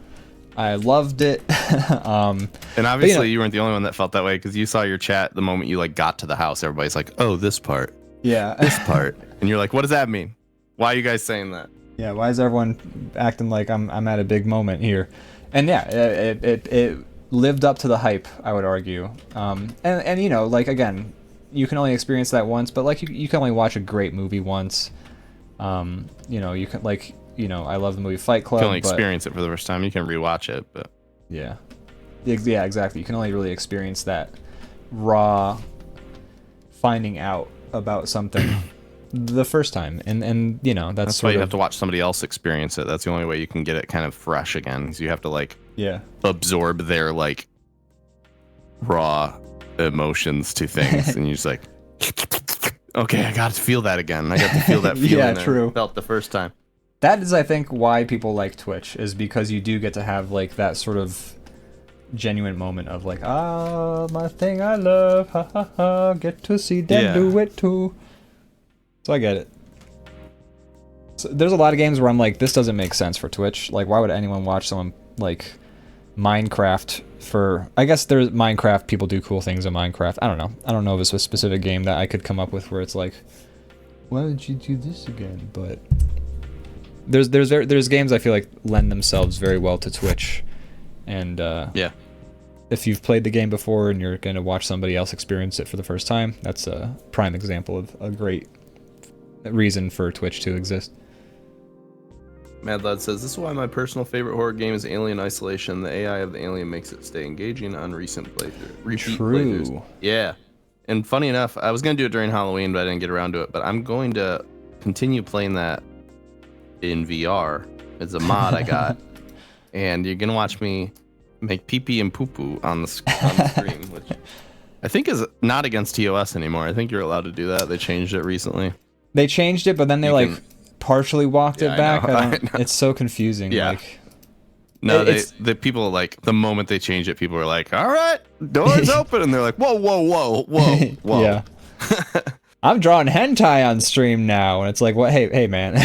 I loved it. And obviously you weren't the only one that felt that way, because you saw your chat the moment you like got to the house. Everybody's like, oh, this part. Yeah. This part. And you're like, what does that mean? Why are you guys saying that? Yeah, why is everyone acting like I'm at a big moment here? And yeah, it lived up to the hype, I would argue. And you know, like again, you can only experience that once, but like you can only watch a great movie once. You know, you can like, you know, I love the movie Fight Club. You can only experience it for the first time. You can rewatch it, but yeah, exactly. You can only really experience that raw finding out about something the first time, and you know that's why you have to watch somebody else experience it. That's the only way you can get it kind of fresh again, because you have to like absorb their like raw emotions to things, and you're just like, okay, I got to feel that again. I got to feel that feeling. Yeah, true. I felt the first time. That is, I think, why people like Twitch, is because you do get to have like that sort of genuine moment of like, my thing I love, ha ha ha, get to see them do it too. So I get it. So there's a lot of games where I'm like, this doesn't make sense for Twitch. Like, why would anyone watch someone like Minecraft for? I guess there's Minecraft. People do cool things in Minecraft. I don't know. I don't know if it's a specific game that I could come up with where it's like, why would you do this again? But there's games I feel like lend themselves very well to Twitch, and if you've played the game before and you're gonna watch somebody else experience it for the first time, that's a prime example of a great reason for Twitch to exist. Mad Lad says, this is why my personal favorite horror game is Alien Isolation. The AI of the alien makes it stay engaging on repeat playthroughs. Yeah. And funny enough, I was going to do it during Halloween, but I didn't get around to it. But I'm going to continue playing that in VR. It's a mod I got. And you're going to watch me make pee-pee and poo-poo on the screen, which I think is not against TOS anymore. I think you're allowed to do that. They changed it recently. They changed it, but then they partially walked it back. I know. It's so confusing. Yeah. Like, no, the people like the moment they change it, people are like, "All right, doors open," and they're like, "Whoa, whoa, whoa, whoa, whoa." Yeah. I'm drawing hentai on stream now, and it's like, "What? Hey, man."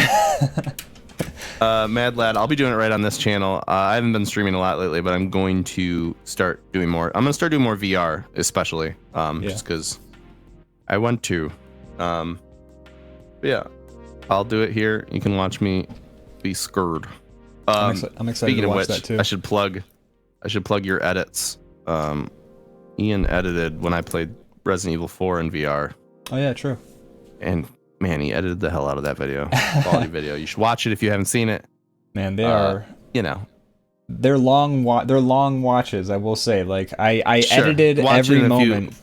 Mad Lad, I'll be doing it right on this channel. I haven't been streaming a lot lately, but I'm going to start doing more. I'm gonna start doing more VR, especially, just because I want to. Yeah, I'll do it here. You can watch me be scared. I'm excited to watch that too. I should plug your edits. Ian edited when I played Resident Evil 4 in VR. Oh yeah, true. And man, he edited the hell out of that video. Quality video. You should watch it if you haven't seen it. Man, they are, they're long watches, I will say. Like I edited every moment.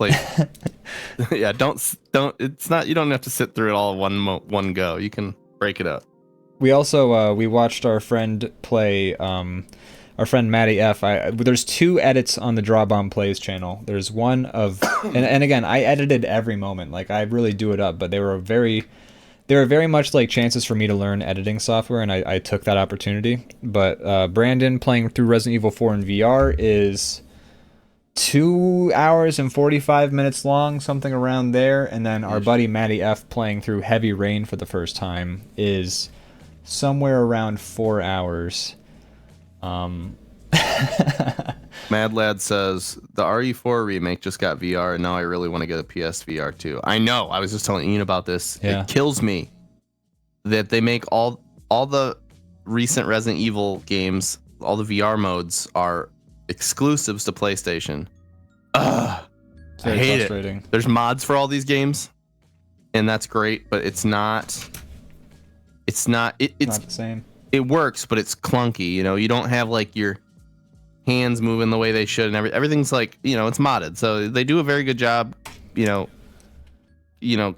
Yeah, don't. It's not. You don't have to sit through it all one go. You can break it up. We also we watched our friend play. Our friend Matty F. There's 2 edits on the DrawBomb Plays channel. There's one of, and again, I edited every moment. Like I really do it up, but they were very much like chances for me to learn editing software, and I took that opportunity. But Brandon playing through Resident Evil 4 in VR is 2 hours and 45 minutes long, something around there. And then our buddy Matty F playing through Heavy Rain for the first time is somewhere around 4 hours. Mad Lad says the RE4 remake just got VR, and now I really want to get a PSVR too. I know. I was just telling Ian about this. Yeah. It kills me that they make all the recent Resident Evil games, all the VR modes are exclusives to PlayStation. I hate it. There's mods for all these games, and that's great, but it's not not the same. It works, but it's clunky. You don't have like your hands moving the way they should, and everything's like, it's modded. So they do a very good job,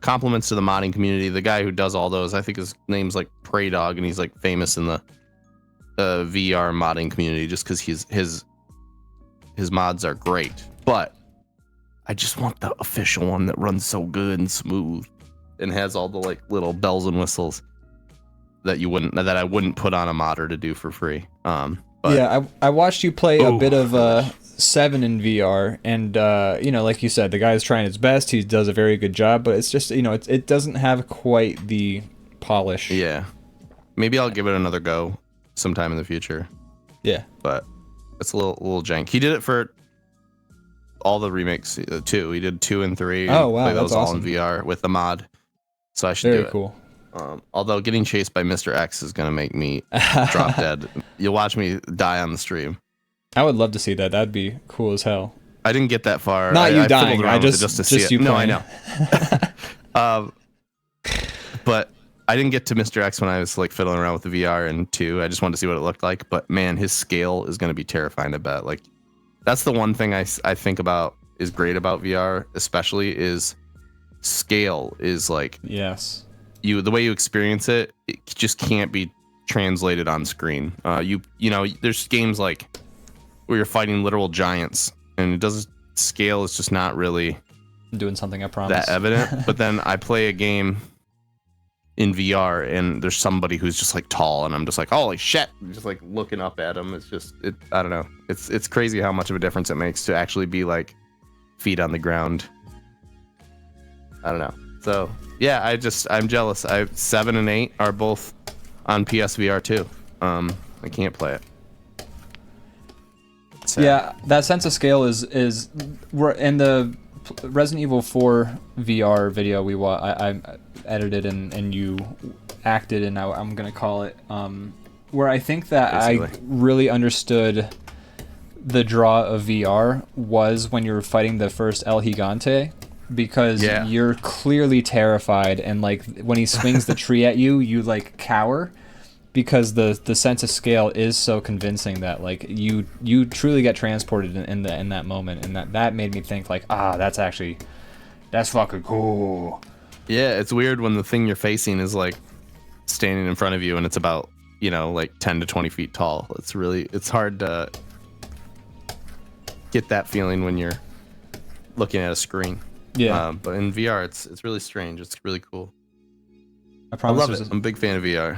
compliments to the modding community. The guy who does all those, I think his name's like Prey Dog, and he's like famous in the VR modding community just because his mods are great. But I just want the official one that runs so good and smooth and has all the like little bells and whistles that I wouldn't put on a modder to do for free. But, yeah, I watched you play a bit of 7 in VR, and like you said, the guy's trying his best. He does a very good job, but it's just it doesn't have quite the polish. Yeah, maybe I'll give it another go sometime in the future. Yeah, but it's a little jank. He did it for all the remakes too. He did 2 and 3. Oh wow, play that's those awesome. all in VR with the mod. So I should Very do it. cool. Although getting chased by Mr. X is gonna make me drop dead. You'll watch me die on the stream. I would love to see that. That'd be cool as hell. I didn't get that far. Not you I dying. fiddled around I with it just to see it. you No, I playing. know. But I didn't get to Mr. X when I was like fiddling around with the VR and 2. I just wanted to see what it looked like. But man, his scale is going to be terrifying. I bet. Like, that's the one thing I think about is great about VR, especially is scale. Is like Yes. The way you experience it, it just can't be translated on screen. There's games like where you're fighting literal giants, and it doesn't scale is just not really I'm doing something, I promise. that evident. But then I play a game in VR and there's somebody who's just like tall and I'm just like, holy shit, I'm just like looking up at him. It's just I don't know. It's crazy how much of a difference it makes to actually be like feet on the ground. I don't know. So yeah, I'm jealous. 7 and 8 are both on PSVR too. I can't play it. Sad. Yeah, that sense of scale is we're in the Resident Evil 4 VR video I edited and you acted in, I'm gonna call it, where I think that Basically. I really understood the draw of VR was when you were fighting the first El Gigante, because you're clearly terrified, and like when he swings the tree at you, you like cower, because the sense of scale is so convincing that like you truly get transported in that moment, and that made me think like, that's fucking cool. Yeah, it's weird when the thing you're facing is like standing in front of you and it's about like 10 to 20 feet tall. It's hard to get that feeling when you're looking at a screen. Yeah, but in VR it's really strange. It's really cool. I I love it. I'm a big fan of VR.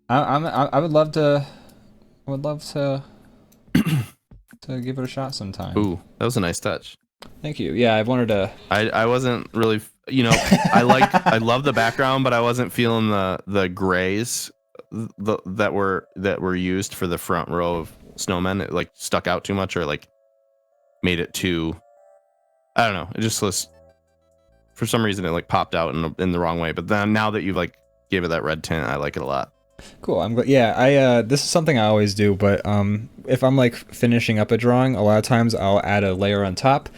I would love to to give it a shot sometime. Ooh, that was a nice touch. Thank you. Yeah, I wanted to. I wasn't really, I love the background, but I wasn't feeling the grays that were used for the front row of snowmen. It like stuck out too much, or like made it too. I don't know. It just was, for some reason, it like popped out in the wrong way. But then now that you like gave it that red tint, I like it a lot. Cool. I'm glad. Yeah, this is something I always do, but if I'm like finishing up a drawing, a lot of times I'll add a layer on top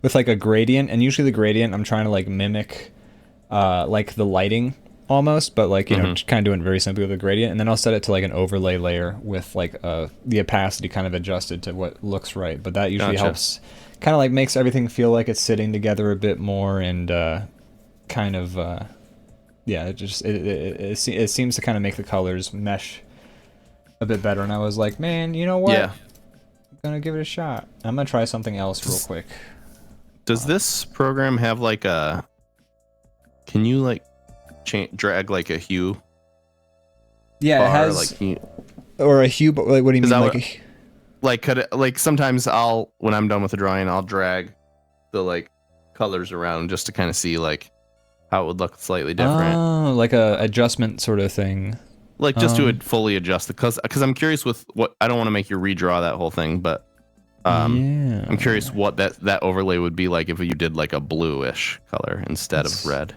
with like a gradient, and usually the gradient I'm trying to like mimic like the lighting almost, but like just kind of doing it very simply with a gradient, and then I'll set it to like an overlay layer with like the opacity kind of adjusted to what looks right. But that usually helps, kind of like makes everything feel like it's sitting together a bit more, and kind of it seems to kind of make the colors mesh a bit better. And I was like, man, you know what? Yeah. I'm gonna give it a shot. I'm gonna try something else real quick. Does this program have like can you like drag like a hue? Yeah, it has or a hue, but like, what do you mean? Like sometimes when I'm done with the drawing, I'll drag the like colors around just to kind of see like how it would look slightly different. Oh, like a adjustment sort of thing. Like just to fully adjust it, because I'm curious with what, I don't want to make you redraw that whole thing, but I'm curious what that overlay would be like if you did like a bluish color instead of red.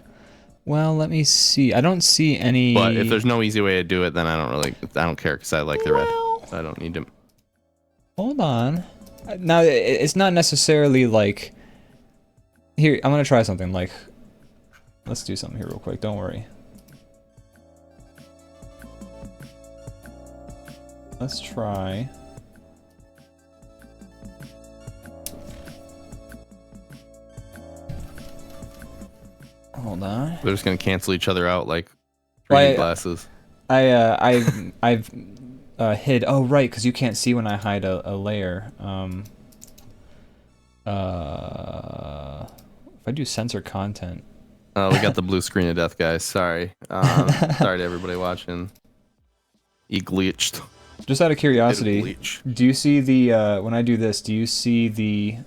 Well, let me see. I don't see any. But if there's no easy way to do it, then I don't care, because I like the red. So I don't need to. Hold on. Now it's not necessarily like. Here, I'm gonna try something. Like, let's do something here real quick. Don't worry. Let's try. Hold on. They're just gonna cancel each other out like Well, 3D glasses. I've hid. Oh right, because you can't see when I hide a layer. If I do censor content. Oh, we got the blue screen of death, guys. Sorry. Sorry to everybody watching. He glitched. Just out of curiosity, Bleach. do you see the when I do this? Do you see the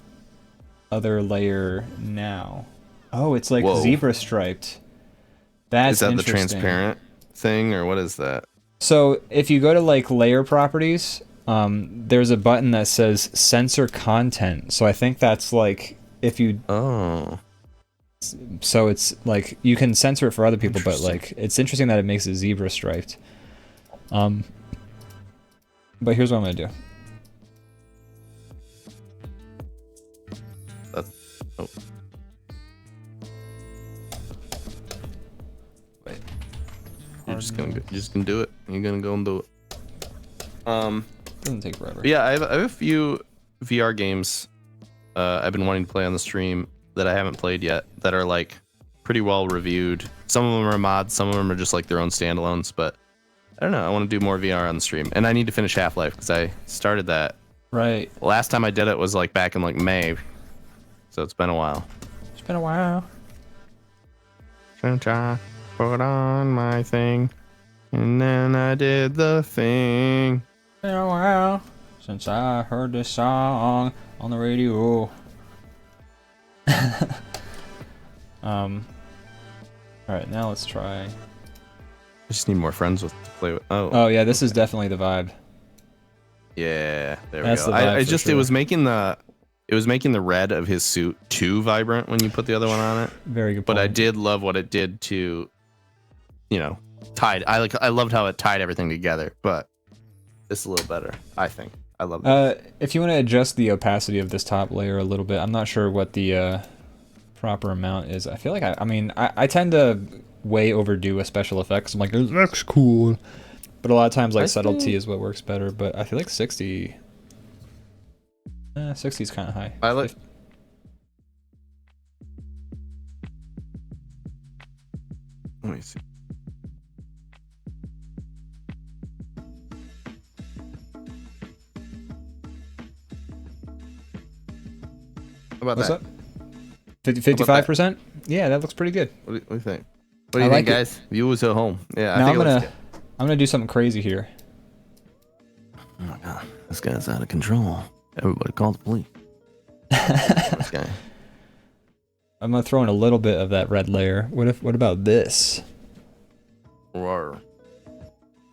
other layer now? Oh, it's like Whoa. zebra striped. That's Is that the interesting. transparent thing, or what is that? So if you go to like layer properties, there's a button that says censor content. So I think that's like if you. Oh. So it's like you can censor it for other people, but Interesting. like it's interesting that it makes it zebra striped. But here's what I'm gonna do. Oh. Wait. You're just gonna do it. You're gonna go and do it. Doesn't take forever. Yeah, I have a few VR games I've been wanting to play on the stream that I haven't played yet that are like pretty well reviewed. Some of them are mods, some of them are just like their own standalones, but I don't know. I want to do more VR on the stream, and I need to finish Half-Life because I started that. Right. Last time I did it was like back in like May, so it's been a while. It's been a while. Since I put on my thing, and then I did the thing. Been a while since I heard this song on the radio. Alright, now let's try. I just need more friends to play with. Oh yeah, this is definitely the vibe. Yeah, there we That's go. the vibe I for just sure. it was making the red of his suit too vibrant when you put the other one on it. Very good But I point. did love what it did to, you know, tied. I loved how it tied everything together. But this is a little better, I think. I love it. If you want to adjust the opacity of this top layer a little bit, I'm not sure what the proper amount is. I feel like I tend to way overdo a special effects. I'm like, this looks cool. But a lot of times, like, subtlety is what works better. But I feel like 60... 60 is kind of high. I like. Let me see. How about What's that? up? 55%? Yeah, that looks pretty good. What do you think? What do you I think, like it. guys? Viewers at home. Yeah, Now I think it looks good. I'm gonna do something crazy here. Oh my god, this guy's out of control. Everybody call the police. This guy. I'm gonna throw in a little bit of that red layer. What about this? Whoa.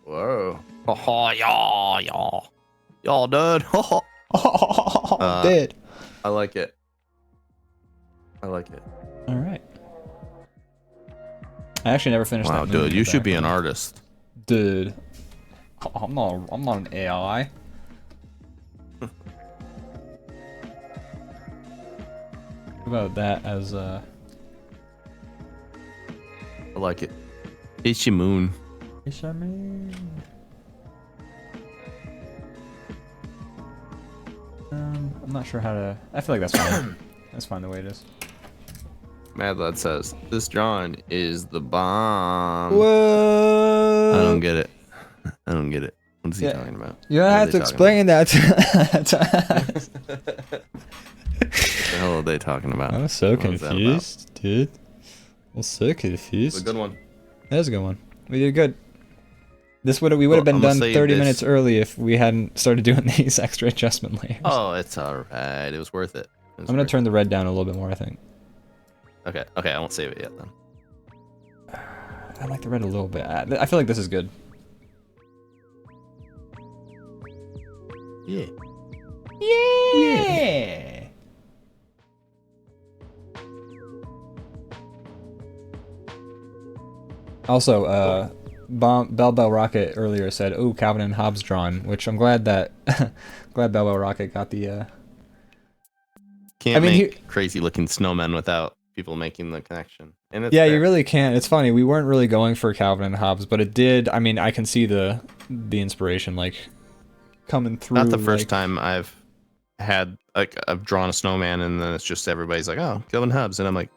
Whoa. Oh, y'all. Y'all, dude. Oh, dead. I like it. I like it. All right. I actually never finished Wow, that. movie dude, in you the should be an background. artist. Dude, I'm not an AI. What about that as I like it. It's your moon. I'm not sure how to. I feel like that's fine. That's fine the way it is. Mad Lad says, this drawing is the bomb. Whoa! I don't get it. I don't get it. What is he Yeah. talking about? You don't What are have they to talking explain that. What the hell are they talking about? I'm so What was that about? confused, dude. I'm so It's a confused. good one. That is a good one. We did good. We would have been I'm gonna done save 30 this. minutes early if we hadn't started doing these extra adjustment layers. Oh, it's alright. It was worth it. I'm gonna turn the red down a little bit more, I think. Okay, I won't save it yet then. I like the red a little bit. I feel like this is good. Yeah. Yeah! Also, Bell Rocket earlier said, "Oh, Calvin and Hobbes drawn," which I'm glad that Bell Rocket got the. Can't I mean, make crazy looking snowmen without people making the connection. And it's Yeah, fair. you really can't. It's funny. We weren't really going for Calvin and Hobbes, but it did. I mean, I can see the inspiration like coming through. Not the first like, time I've had like I've drawn a snowman and then it's just everybody's like, oh, Kelvin Hobbes, and I'm like,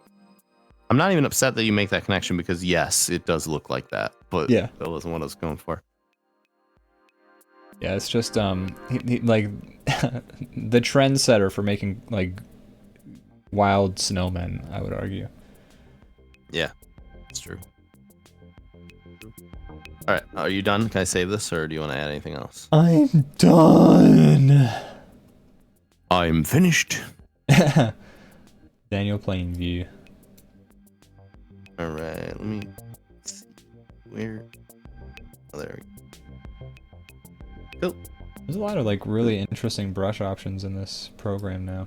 I'm not even upset that you make that connection because yes, it does look like that, but Yeah. that wasn't what I was going for. Yeah, it's just like the trendsetter for making like wild snowmen, I would argue. Yeah, it's true. All right, are you done? Can I save this, or do you want to add anything else? I'm done. I'm finished. Daniel Plainview. All right, let me see where. Oh, there we go. Cool. There's a lot of like really interesting brush options in this program now.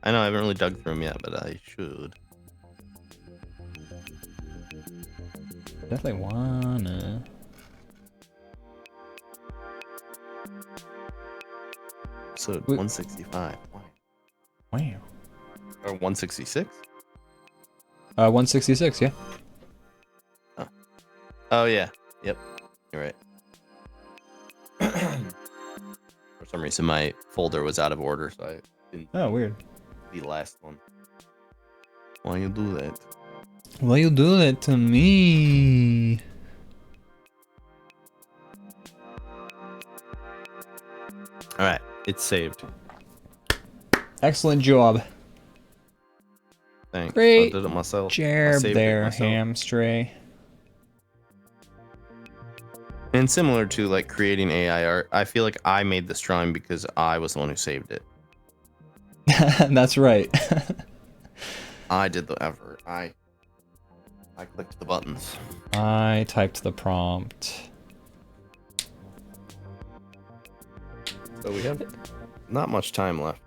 I know I haven't really dug through them yet, but I should. Definitely wanna. So Wait. 165. Why? Wow. Or 166? 166, yeah. Oh yeah. Yep. You're right. For some reason, my folder was out of order, so I didn't Oh, weird. see the last one. Why you do that? Why you do that to me? All right, it's saved. Excellent job. Thanks. Great I did it myself. I Jerb saved it there, myself. hamstray. And similar to like creating AI art, I feel like I made this drawing because I was the one who saved it. That's right. I did the effort. I clicked the buttons. I typed the prompt. So we have not much time left.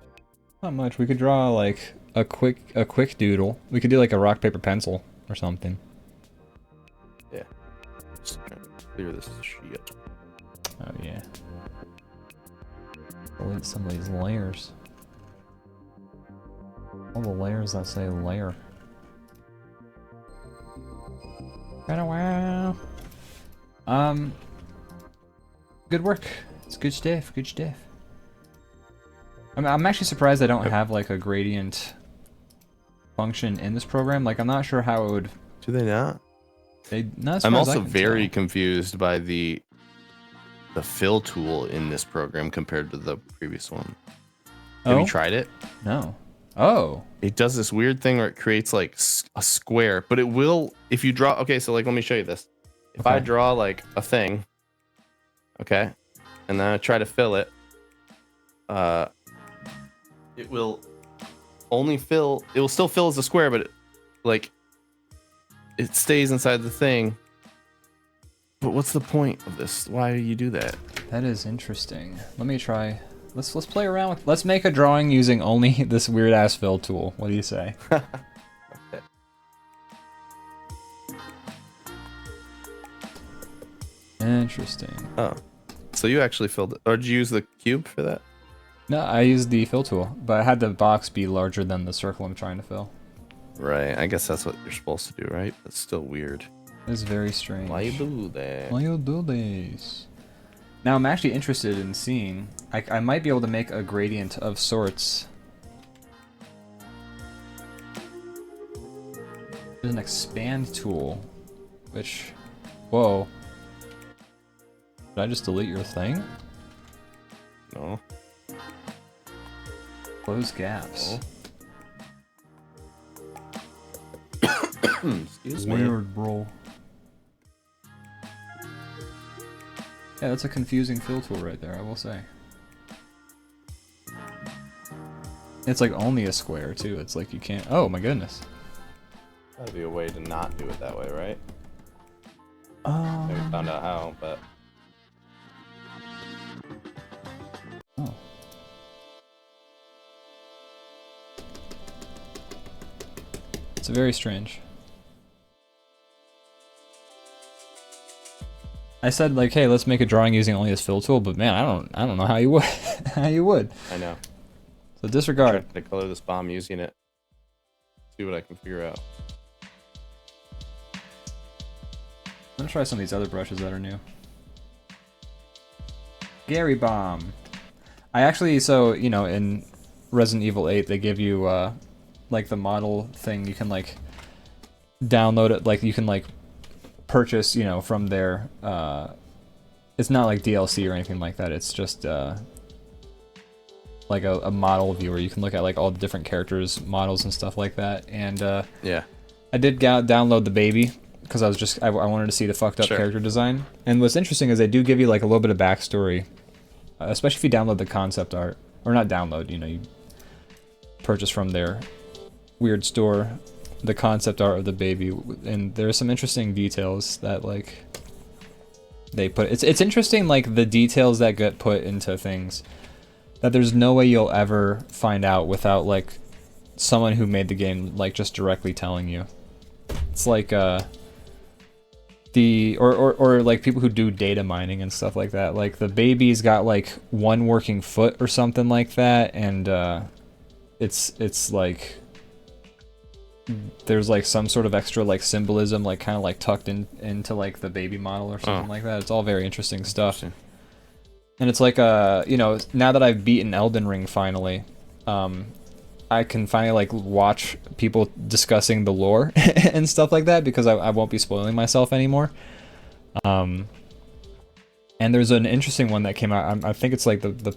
Not much. We could draw like a quick doodle. We could do like a rock paper pencil or something. Yeah. Just trying to clear this shit. Oh yeah. Delete some of these layers. All the layers that say layer. Wow. Good work. It's good stuff. Good stuff. I'm actually surprised I don't have like a gradient function in this program. Like I'm not sure how it would. Do they not? Not as I'm far as I also can very tell. confused by the fill tool in this program compared to the previous one. Have Oh? you tried it? No. Oh. It does this weird thing where it creates like a square, but it will if you draw. Okay, so like let me show you this. If I Okay. draw like a thing, okay, and then I try to fill it, it will only fill. It will still fill as a square, but it stays inside the thing. But what's the point of this? Why do you do that? That is interesting. Let me try. Let's play around with. Let's make a drawing using only this weird ass fill tool. What do you say? Okay. Interesting. Oh, so you actually filled it, or did you use the cube for that? No, I used the fill tool, but I had the box be larger than the circle I'm trying to fill. Right. I guess that's what you're supposed to do, right? That's still weird. It's very strange. Why you do that? Why you do this? Now I'm actually interested in seeing. I might be able to make a gradient of sorts. There's an expand tool, which, whoa. Did I just delete your thing? No. Close gaps. Excuse me. Weird, bro. Yeah, that's a confusing fill tool right there, I will say. It's like only a square, too. It's like you can't... Oh, my goodness. That'd be a way to not do it that way, right? Oh. Maybe found out how, but... Oh. It's very strange. I said like, hey, let's make a drawing using only this fill tool, but man, I don't know how you would. How you would. I know. So disregard. I color this bomb using it. See what I can figure out. I'm gonna try some of these other brushes that are new. Gary Bomb. I actually, so, you know, in Resident Evil 8, they give you like the model thing, you can like download it, like you can like purchase, you know, from their it's not like DLC or anything like that. It's just like a model viewer. You can look at like all the different characters, models and stuff like that. And Yeah. I did download the baby because I wanted to see the fucked up Sure. character design. And what's interesting is they do give you like a little bit of backstory, especially if you download the concept art, or not download, you know, you purchase from their weird store the concept art of the baby, and there are some interesting details that like they put. It's interesting, like the details that get put into things that there's no way you'll ever find out without like someone who made the game like just directly telling you. It's like or like people who do data mining and stuff like that. Like the baby's got like one working foot or something like that, and it's like there's like some sort of extra like symbolism like kind of like tucked into like the baby model or something like that. It's all very interesting stuff. And it's like you know, now that I've beaten Elden Ring finally, I can finally like watch people discussing the lore and stuff like that, because I won't be spoiling myself anymore. And there's an interesting one that came out. I think it's like the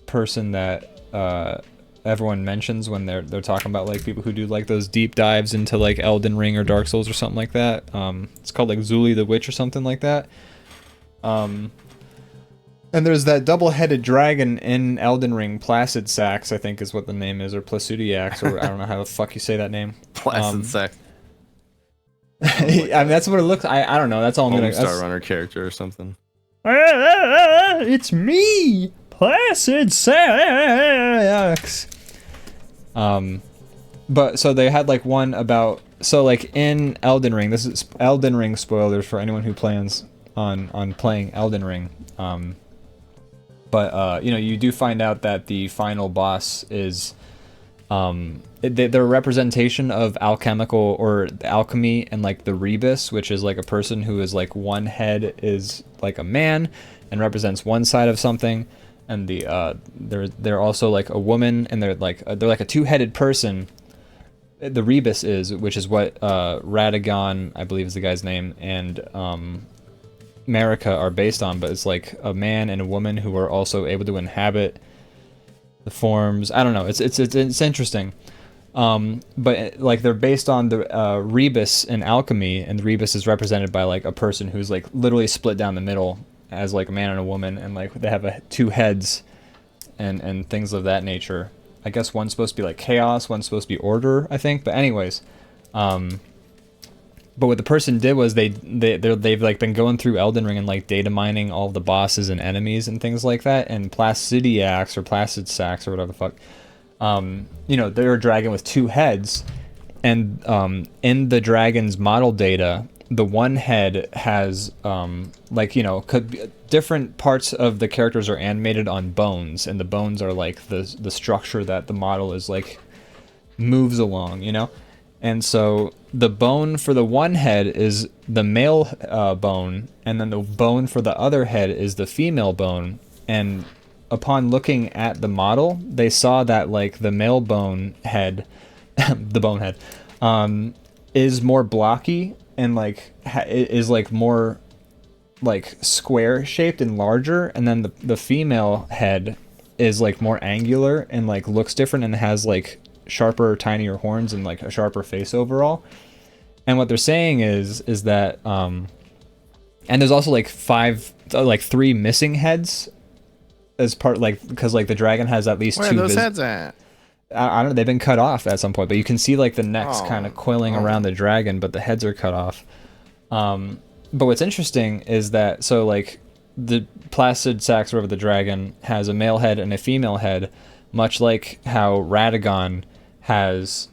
person that everyone mentions when they're talking about like people who do like those deep dives into like Elden Ring or Dark Souls or something like that. It's called like Zuli the Witch or something like that. And there's that double-headed dragon in Elden Ring, Placid Sax, I think is what the name is, or Placidiax, or I don't know how the fuck you say that name. Placid Sax. I mean, that's what it looks. I don't know. That's all I'm gonna. Star Runner character or something. It's me, Placid Sax. But so they had like one about, so like in Elden Ring, this is Elden Ring spoilers for anyone who plans on playing Elden Ring. But you know, you do find out that the final boss is they're a representation of alchemical or alchemy, and like the rebus, which is like a person who is like one head is like a man and represents one side of something, and the they're also like a woman, and they're like a two-headed person. The rebus is, which is what Radagon, I believe is the guy's name, and Marika are based on, but it's like a man and a woman who are also able to inhabit the forms. I don't know. It's interesting. But like they're based on the rebus in alchemy, and the rebus is represented by like a person who's like literally split down the middle as like a man and a woman, and like they have two heads and things of that nature. I guess one's supposed to be like chaos, one's supposed to be order, I think. But anyways, but what the person did was they've like been going through Elden Ring and like data mining all the bosses and enemies and things like that. And Placidiax or Placid Sax or whatever the fuck, you know, they're a dragon with two heads, and in the dragon's model data, the one head has like, you know, could be, different parts of the characters are animated on bones, and the bones are like the structure that the model is like moves along, you know. And so the bone for the one head is the male bone, and then the bone for the other head is the female bone. And upon looking at the model, they saw that like the male bone head, the bone head, is more blocky and like is like more like square shaped and larger, and then the female head is like more angular and like looks different and has like sharper, tinier horns and like a sharper face overall. And what they're saying is that and there's also like three missing heads as part, like, because like the dragon has at least Where two are those heads at? I don't know, they've been cut off at some point, but you can see like the necks kind of coiling around the dragon, but the heads are cut off. But what's interesting is that, so like the Placid Sax River, the dragon, has a male head and a female head, much like how Radagon has,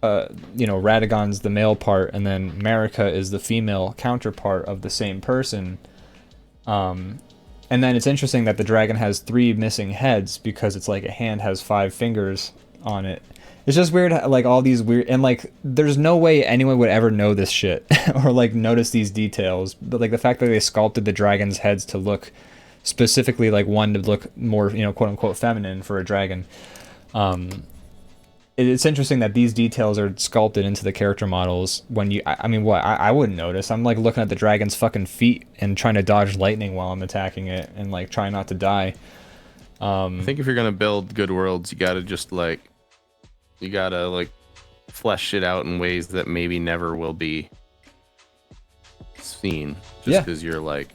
you know, Radagon's the male part, and then Marika is the female counterpart of the same person. And then it's interesting that the dragon has three missing heads, because it's like a hand has 5 fingers on it. It's just weird, like all these weird, and like there's no way anyone would ever know this shit or like notice these details. But like the fact that they sculpted the dragon's heads to look specifically like one to look more, you know, quote unquote feminine for a dragon. it's interesting that these details are sculpted into the character models when you I mean what I wouldn't notice. I'm like looking at the dragon's fucking feet and trying to dodge lightning while I'm attacking it and like trying not to die. I think if you're gonna build good worlds, you gotta just like flesh shit out in ways that maybe never will be seen, just because you're like,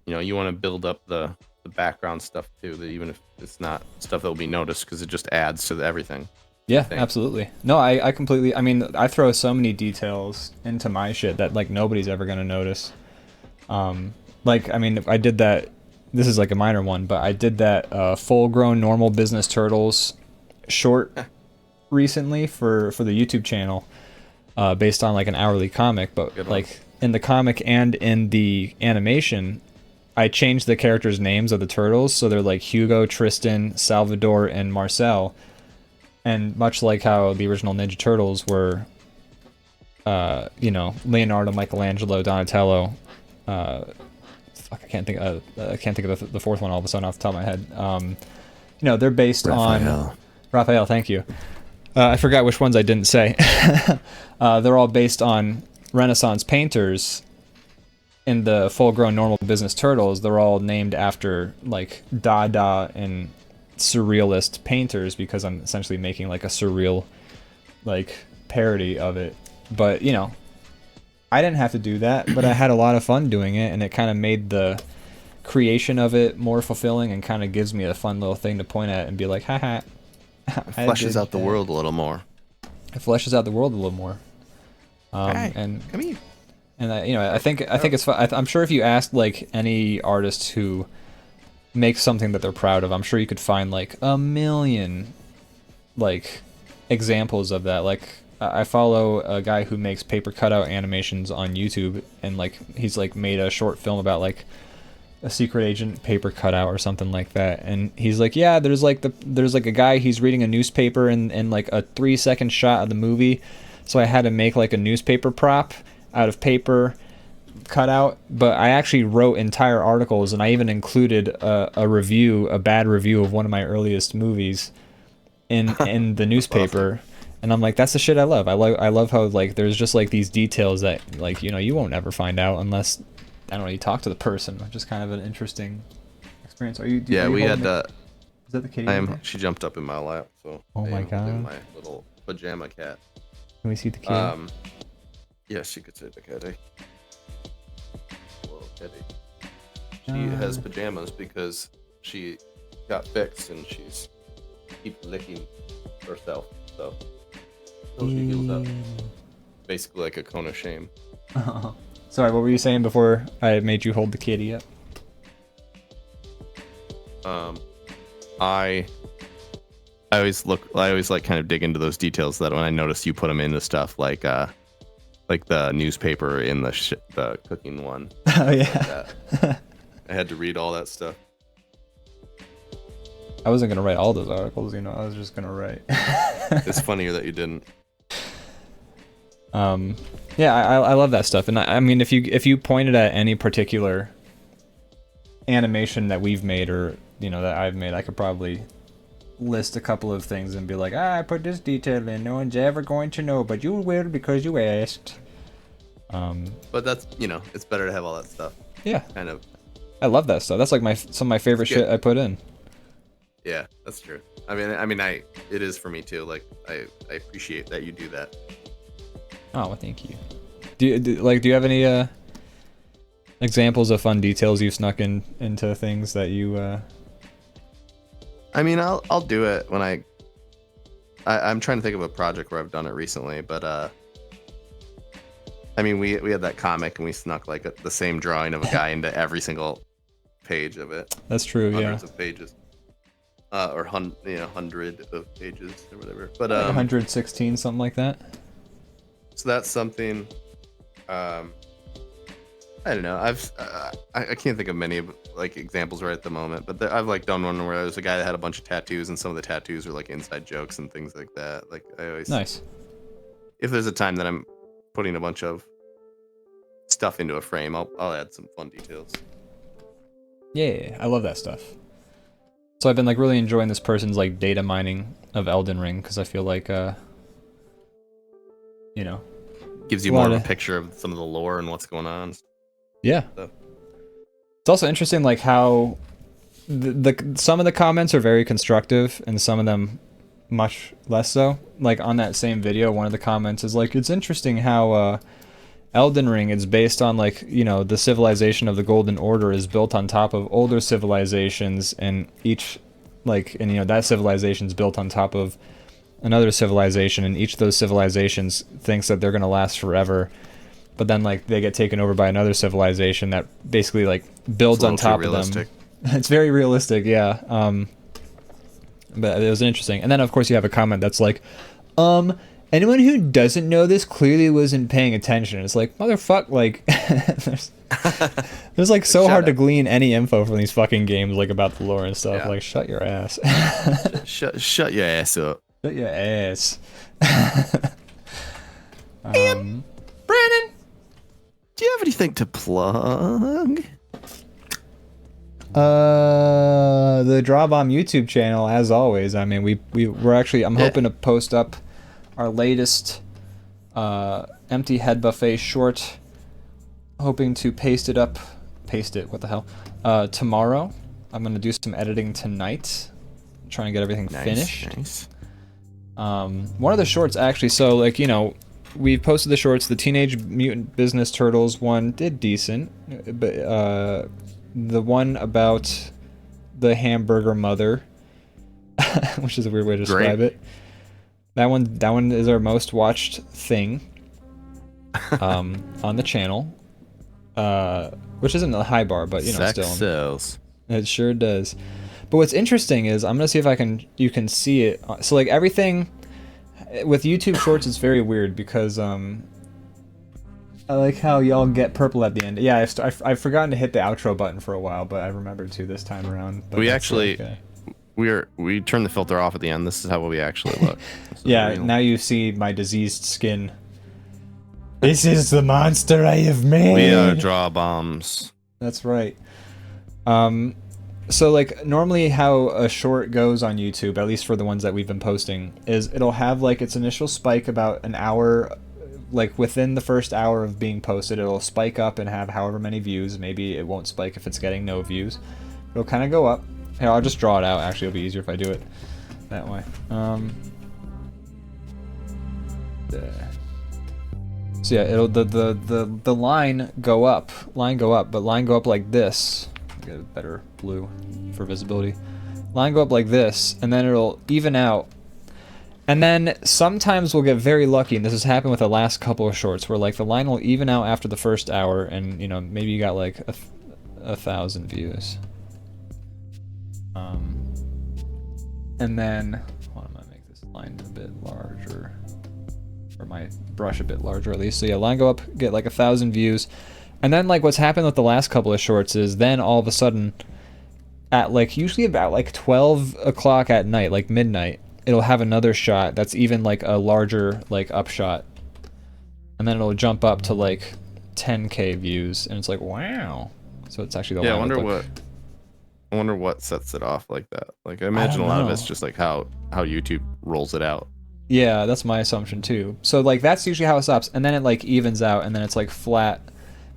you know, you want to build up the background stuff too, that even if it's not stuff that will be noticed, because it just adds to everything. Yeah, absolutely. No, I completely, I mean, I throw so many details into my shit that like nobody's ever gonna notice. Like, I mean, I did that, this is like a minor one, but I did that full-grown normal business turtles short recently for the YouTube channel, based on like an hourly comic, but like in the comic and in the animation, I changed the characters' names of the turtles, so they're like Hugo, Tristan, Salvador, and Marcel. And much like how the original Ninja Turtles were, you know, Leonardo, Michelangelo, Donatello. Fuck, I can't think of the fourth one all of a sudden off the top of my head. You know, they're based on Raphael. Thank you. I forgot which ones I didn't say. They're all based on Renaissance painters. In the full-grown normal business turtles, they're all named after like Dada and surrealist painters, because I'm essentially making like a surreal like parody of it. But you know, I didn't have to do that, but I had a lot of fun doing it, and it kind of made the creation of it more fulfilling and kind of gives me a fun little thing to point at and be like, haha. It fleshes out the world a little more. It fleshes out the world a little more. Hey, and come here. And you know, I think it's fun. I'm sure if you asked like any artist who makes something that they're proud of, I'm sure you could find like a million like examples of that. Like I follow a guy who makes paper cutout animations on YouTube, and like he's like made a short film about like a secret agent paper cutout or something like that. And he's like, yeah, there's like a guy, he's reading a newspaper in like a 3-second shot of the movie. So I had to make like a newspaper prop out of paper cutout, but I actually wrote entire articles, and I even included a bad review of one of my earliest movies in the newspaper. Awesome. And I'm like, that's the shit I love. I love how like there's just like these details that like, you know, you won't ever find out unless, I don't know, you talk to the person. Which is kind of an interesting experience. Are you? Yeah, we had. Is that the kitty? I am. She jumped up in my lap, so. Oh my god. My little pajama cat. Can we see the kitty? Yes, you could say the kitty. Little kitty. She has pajamas because she got fixed and she's keep licking herself. So she heals up. Basically like a cone of shame. Sorry, what were you saying before I made you hold the kitty up? I always like kind of dig into those details that when I notice you put them into stuff like the newspaper in the cooking one. Oh yeah. Like I had to read all that stuff. I wasn't gonna write all those articles, you know. I was just gonna write. It's funnier that you didn't. Yeah, I love that stuff, and I mean, if you pointed at any particular animation that we've made, or you know that I've made, I could probably list a couple of things and be like, I put this detail in, no one's ever going to know, but you will because you asked. But that's, you know, it's better to have all that stuff. Yeah. Kind of. I love that stuff. That's like some of my favorite shit I put in. Yeah, that's true. I mean, it is for me too. Like, I appreciate that you do that. Oh, well, thank you. Do you have any examples of fun details you've snuck into things that you? I mean, I'll do it when I'm trying to think of a project where I've done it recently, but I mean, we had that comic and we snuck like the same drawing of a guy into every single page of it. That's true. Hundreds of pages. Or 100 of pages or whatever. But like 116, something like that. So that's something. I don't know. I can't think of many like examples right at the moment, but I've like done one where there's a guy that had a bunch of tattoos, and some of the tattoos are like inside jokes and things like that. Like I always nice. If there's a time that I'm putting a bunch of stuff into a frame, I'll add some fun details. Yeah, I love that stuff. So I've been like really enjoying this person's like data mining of Elden Ring because I feel like you know, gives you more of a picture of some of the lore and what's going on. Yeah. So. It's also interesting like how the some of the comments are very constructive and some of them much less so. Like on that same video, one of the comments is like, it's interesting how Elden Ring is based on like, you know, the civilization of the Golden Order is built on top of older civilizations, and each like, and you know, that civilization's built on top of another civilization, and each of those civilizations thinks that they're going to last forever, but then like they get taken over by another civilization that basically like builds on top of them. It's very realistic, yeah. But it was interesting. And then of course you have a comment that's like, anyone who doesn't know this clearly wasn't paying attention. It's like, motherfuck, like there's like so hard to glean any info from these fucking games, like about the lore and stuff. Yeah. Like, shut your ass. shut your ass up. Shut your ass. Brandon, do you have anything to plug? The DrawBomb YouTube channel, as always. I mean, we're actually, I'm hoping to post up our latest empty head buffet short. Hoping to paste it, what the hell, tomorrow. I'm gonna do some editing tonight. I'm trying to get everything finished. Nice. One of the shorts actually, so like, you know, we posted the shorts. The Teenage Mutant Business Turtles one did decent, but the one about the hamburger mother, which is a weird way to describe it. That one is our most watched thing on the channel, which isn't a high bar, but you know, Sex still sells. It sure does. But what's interesting is I'm gonna see if you can see it. So like everything with YouTube Shorts, it's very weird because I like how y'all get purple at the end. Yeah, I've forgotten to hit the outro button for a while, but I remembered to this time around. We actually, we turned the filter off at the end. This is how we actually look. Yeah, now you see my diseased skin. This is the monster I have made. We are DrawBombs. That's right. So like normally how a short goes on YouTube, at least for the ones that we've been posting, is it'll have like its initial spike about an hour. Like within the first hour of being posted, it'll spike up and have however many views. Maybe it won't spike if it's getting no views. It'll kind of go up. Here, I'll just draw it out. Actually, it'll be easier if I do it that way. So yeah, it'll the line go up, but line go up like this. Get a better blue for visibility. Line go up like this, and then it'll even out. And then sometimes we'll get very lucky, and this has happened with the last couple of shorts, where like the line will even out after the first hour, and you know, maybe you got like 1,000 views. And then hold on, I'm gonna make this line a bit larger, or my brush a bit larger at least. So yeah, line go up, get like 1,000 views, and then like what's happened with the last couple of shorts is then all of a sudden, at like usually about like 12 o'clock at night, like midnight, it'll have another shot that's even like a larger like upshot, and then it'll jump up to like 10K views, and it's like, wow. So it's actually the I wonder what sets it off like that. Like I imagine a lot of it's just like how YouTube rolls it out. Yeah, that's my assumption too. So like that's usually how it stops, and then it like evens out, and then it's like flat,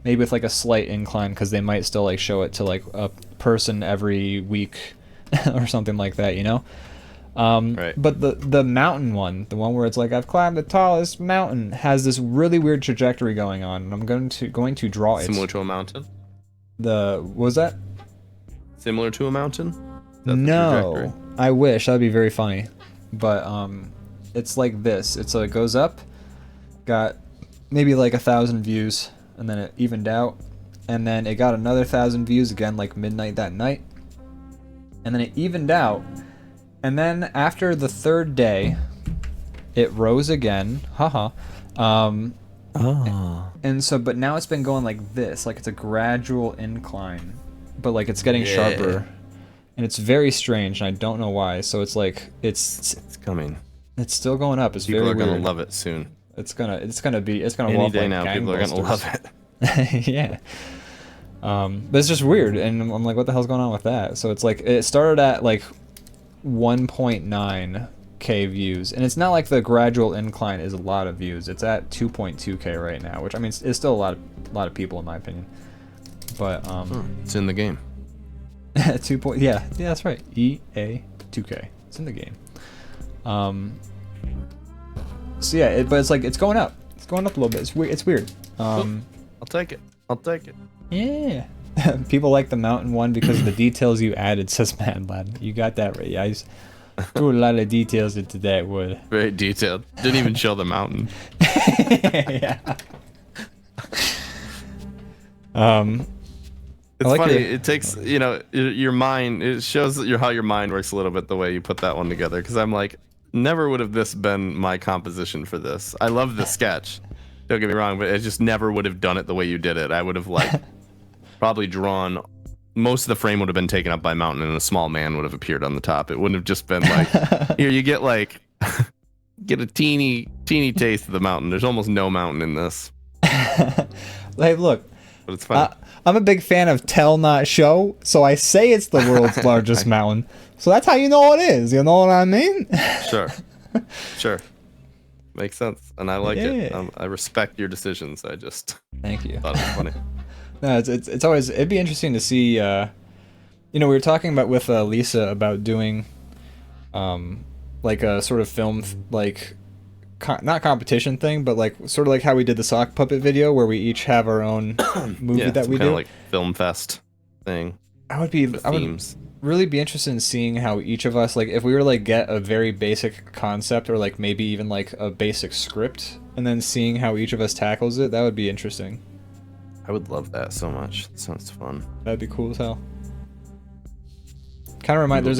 maybe with like a slight incline, because they might still like show it to like a person every week or something like that, you know. Right. But the mountain one, the one where it's like I've climbed the tallest mountain, has this really weird trajectory going on, and I'm going to draw it. Similar to a mountain? What was that? Similar to a mountain? No, I wish. That'd be very funny. But it's like this. It goes up, got maybe like 1,000 views, and then it evened out, and then it got another 1,000 views again, like midnight that night, and then it evened out. And then after the third day, it rose again. Haha. And so, but now it's been going like this, like it's a gradual incline, but like it's getting sharper, and it's very strange, and I don't know why. So it's like it's coming. It's still going up. It's people very are gonna weird. love it soon. It's gonna any walk day like now. People are gonna love it. Yeah. But it's just weird, and I'm like, what the hell's going on with that? So it's like it started at like 1.9k views, and it's not like the gradual incline is a lot of views. It's at 2.2k right now, which I mean it's still a lot of people in my opinion. But it's in the game. 2 point, yeah, that's right. EA 2K. It's in the game. So yeah, but it's like it's going up. It's going up a little bit. It's weird. I'll take it. I'll take it. Yeah. People like the mountain one because of the details you added, says Mad Lad. You got that right. I just threw a lot of details into that wood. Very detailed. Didn't even show the mountain. Yeah. It's like funny. it. It takes, your mind. It shows how your mind works a little bit the way you put that one together. Because I'm like, never would have this been my composition for this. I love the sketch. Don't get me wrong, but it just never would have done it the way you did it. I would have probably drawn. Most of the frame would have been taken up by mountain, and a small man would have appeared on the top. It wouldn't have just been like, here you get get a teeny taste of the mountain. There's almost no mountain in this. Hey, look. But it's fun. I'm a big fan of tell not show, so I say it's the world's largest mountain. So that's how you know it is. You know what I mean? Sure. Makes sense, and I like it. I respect your decisions. I just thank you. Thought it was funny. No, it's always it'd be interesting to see. We were talking about with Lisa about doing, like a sort of film not competition thing, but like sort of like how we did the sock puppet video where we each have our own movie that we do. Like film fest thing. I would really be interested in seeing how each of us, like if we were to like get a very basic concept or like maybe even like a basic script and then seeing how each of us tackles it. That would be interesting. I would love that so much. That sounds fun. That'd be cool as hell. Kind of remind there's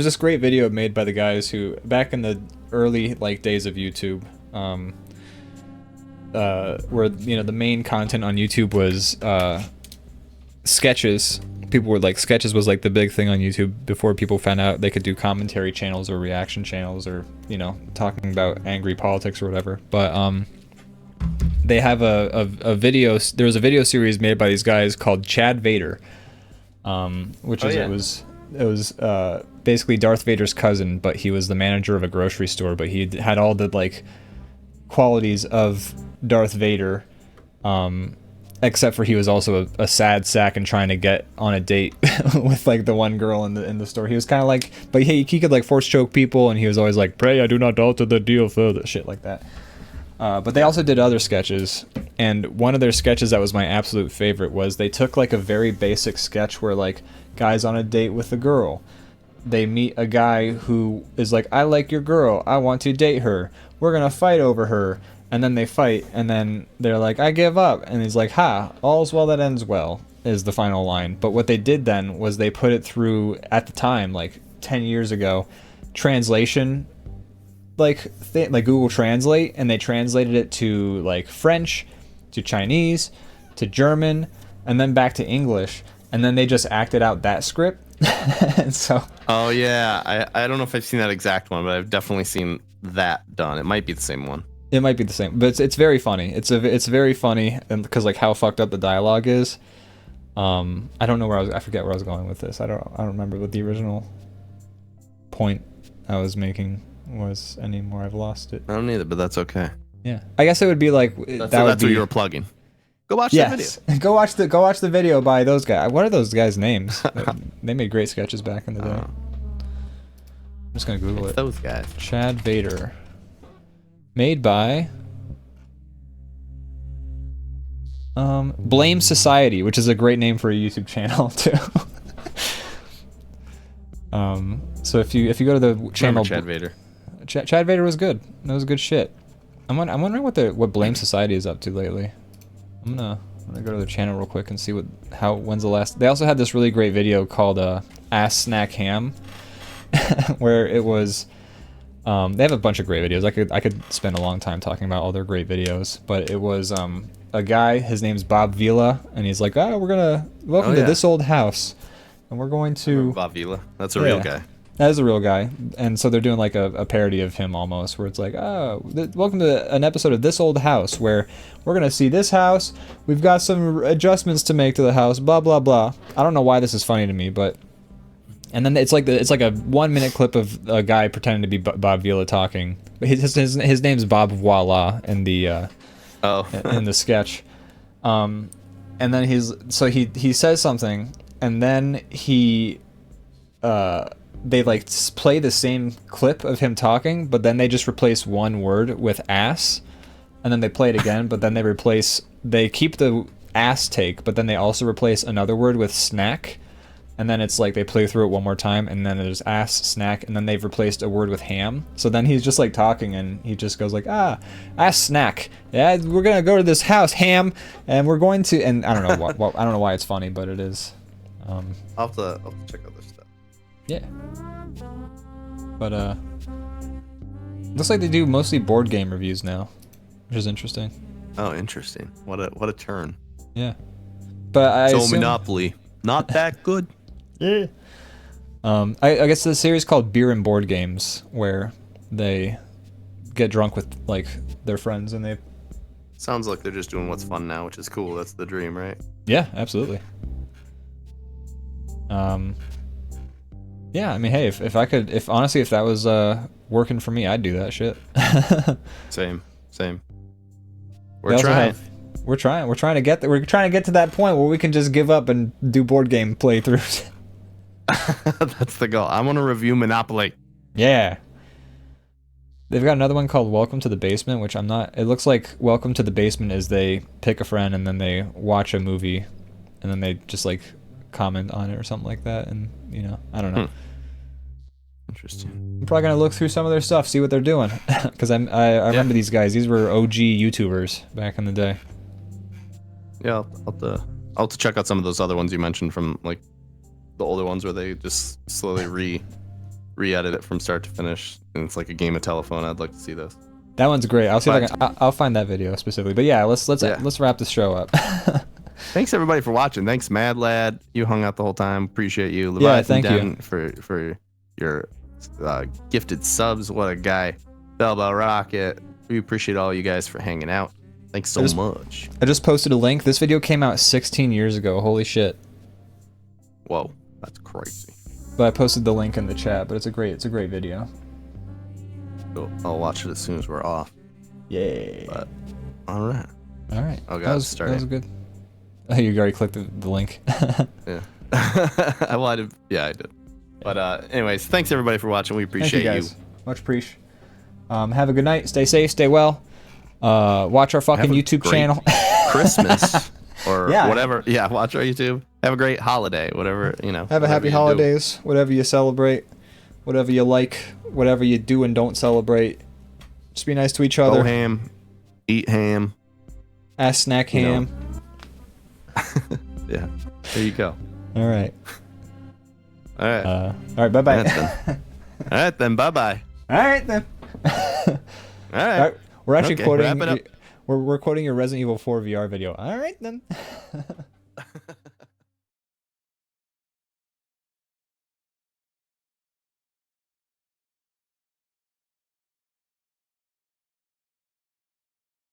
this great video made by the guys who back in the early days of YouTube, where the main content on YouTube was sketches. People were like, sketches was like the big thing on YouTube before people found out they could do commentary channels or reaction channels or talking about angry politics or whatever. But they have a video. There was a video series made by these guys called Chad Vader, it was basically Darth Vader's cousin, but he was the manager of a grocery store, but he had all the qualities of Darth Vader, except for he was also a sad sack and trying to get on a date with the one girl in the store. He was kind of but he could force choke people, and he was always like, "Pray I do not alter the deal further," shit like that. But they also did other sketches, and one of their sketches that was my absolute favorite was they took a very basic sketch where guys on a date with a girl, they meet a guy who is like, "I like your girl, I want to date her, we're gonna fight over her," and then they fight, and then they're like, "I give up," and he's like, "Ha, all's well that ends well," is the final line. But what they did then was they put it through, at the time 10 years ago, translation like Google Translate, and they translated it to French, to Chinese, to German, and then back to English, and then they just acted out that script. And so oh yeah, I don't know if I've seen that exact one, but I've definitely seen that done. It might be the same one. It might be the same, but it's very funny. It's very funny, and because how fucked up the dialogue is. I don't know I forget where I was going with this. I don't remember what the original point I was making was anymore. I've lost it. I don't either, but that's okay. Yeah, I guess it would be that's what you were plugging. Go watch the video. Go watch the video by those guys. What are those guys' names? They made great sketches back in the day. I'm just gonna Google it. Those guys. Chad Vader. Made by Blame Society, which is a great name for a YouTube channel too. So if you go to the channel, Chad Vader. Chad Vader was good. That was good shit. I'm wondering what Blame Society is up to lately. I'm gonna go to their channel real quick and see when's the last. They also had this really great video called Ass Snack Ham, where it was. They have a bunch of great videos. I could spend a long time talking about all their great videos, but it was a guy. His name's Bob Vila, and he's like, we're gonna welcome to this old house, and we're going to Bob Vila. That's a real guy. That is a real guy, and so they're doing like a parody of him almost, where it's like, oh, welcome to an episode of This Old House, where we're gonna see this house. We've got some adjustments to make to the house. Blah blah blah. I don't know why this is funny to me, but. And then it's like a 1 minute clip of a guy pretending to be Bob Vila talking. His name's Bob Voila in the in the sketch. And then he says something, and then they like play the same clip of him talking, but then they just replace one word with ass, and then they play it again, but then they keep the ass take, but then they also replace another word with snack. And then it's like they play through it one more time, and then there's ass, snack, and then they've replaced a word with ham. So then he's just like talking, and he just goes like, ass, snack. Yeah, we're gonna go to this house, ham, and we're going to. And I don't know I don't know why it's funny, but it is. I'll have to check out this stuff. Yeah. But looks like they do mostly board game reviews now, which is interesting. Oh, interesting. What a turn. Yeah. But I assume... Monopoly, not that good. Yeah. I guess the series called Beer and Board Games, where they get drunk with like their friends and they. Sounds like they're just doing what's fun now, which is cool. That's the dream, right? Yeah, absolutely. Yeah, I mean, hey, if that was working for me, I'd do that shit. Same. We're trying to get to that point where we can just give up and do board game playthroughs. That's the goal. I want to review Monopoly. Yeah. They've got another one called Welcome to the Basement, which I'm not... It looks like Welcome to the Basement is they pick a friend and then they watch a movie and then they just like comment on it or something like that, and you know, I don't know. Interesting. I'm probably gonna look through some of their stuff, see what they're doing, because I remember these guys. These were OG YouTubers back in the day. Yeah, I'll have to check out some of those other ones you mentioned from like the older ones where they just slowly re-edit it from start to finish, and it's like a game of telephone. I'd like to see this. That one's great. I'll see if I'll find that video specifically. But yeah, let's wrap this show up. Thanks everybody for watching. Thanks Mad Lad, you hung out the whole time. Appreciate you. Leviathan, thank you for your gifted subs. What a guy. Bell Rocket. We appreciate all you guys for hanging out. Thanks so much. I just posted a link. This video came out 16 years ago. Holy shit. Whoa, that's crazy. But I posted the link in the chat. But it's a great video. Cool. I'll watch it as soon as we're off. Yay. But all right. Oh god, that was good. Oh, you already clicked the link. Yeah. Well, I did. Yeah, I did. But anyways, thanks everybody for watching. We appreciate you. Much appreciate. Have a good night. Stay safe. Stay well. Watch our fucking YouTube channel. Christmas or whatever. Yeah, watch our YouTube. Have a great holiday. Whatever, you know. Have a happy holidays. Whatever you celebrate. Whatever you like. Whatever you do and don't celebrate. Just be nice to each other. Go ham. Eat ham. Ass snack ham. Yeah. There you go. All right. All right. All right. Bye bye. All right then. Bye bye. All right then. All right. We're actually quoting. Wrap it up. We're quoting your Resident Evil 4 VR video. All right then.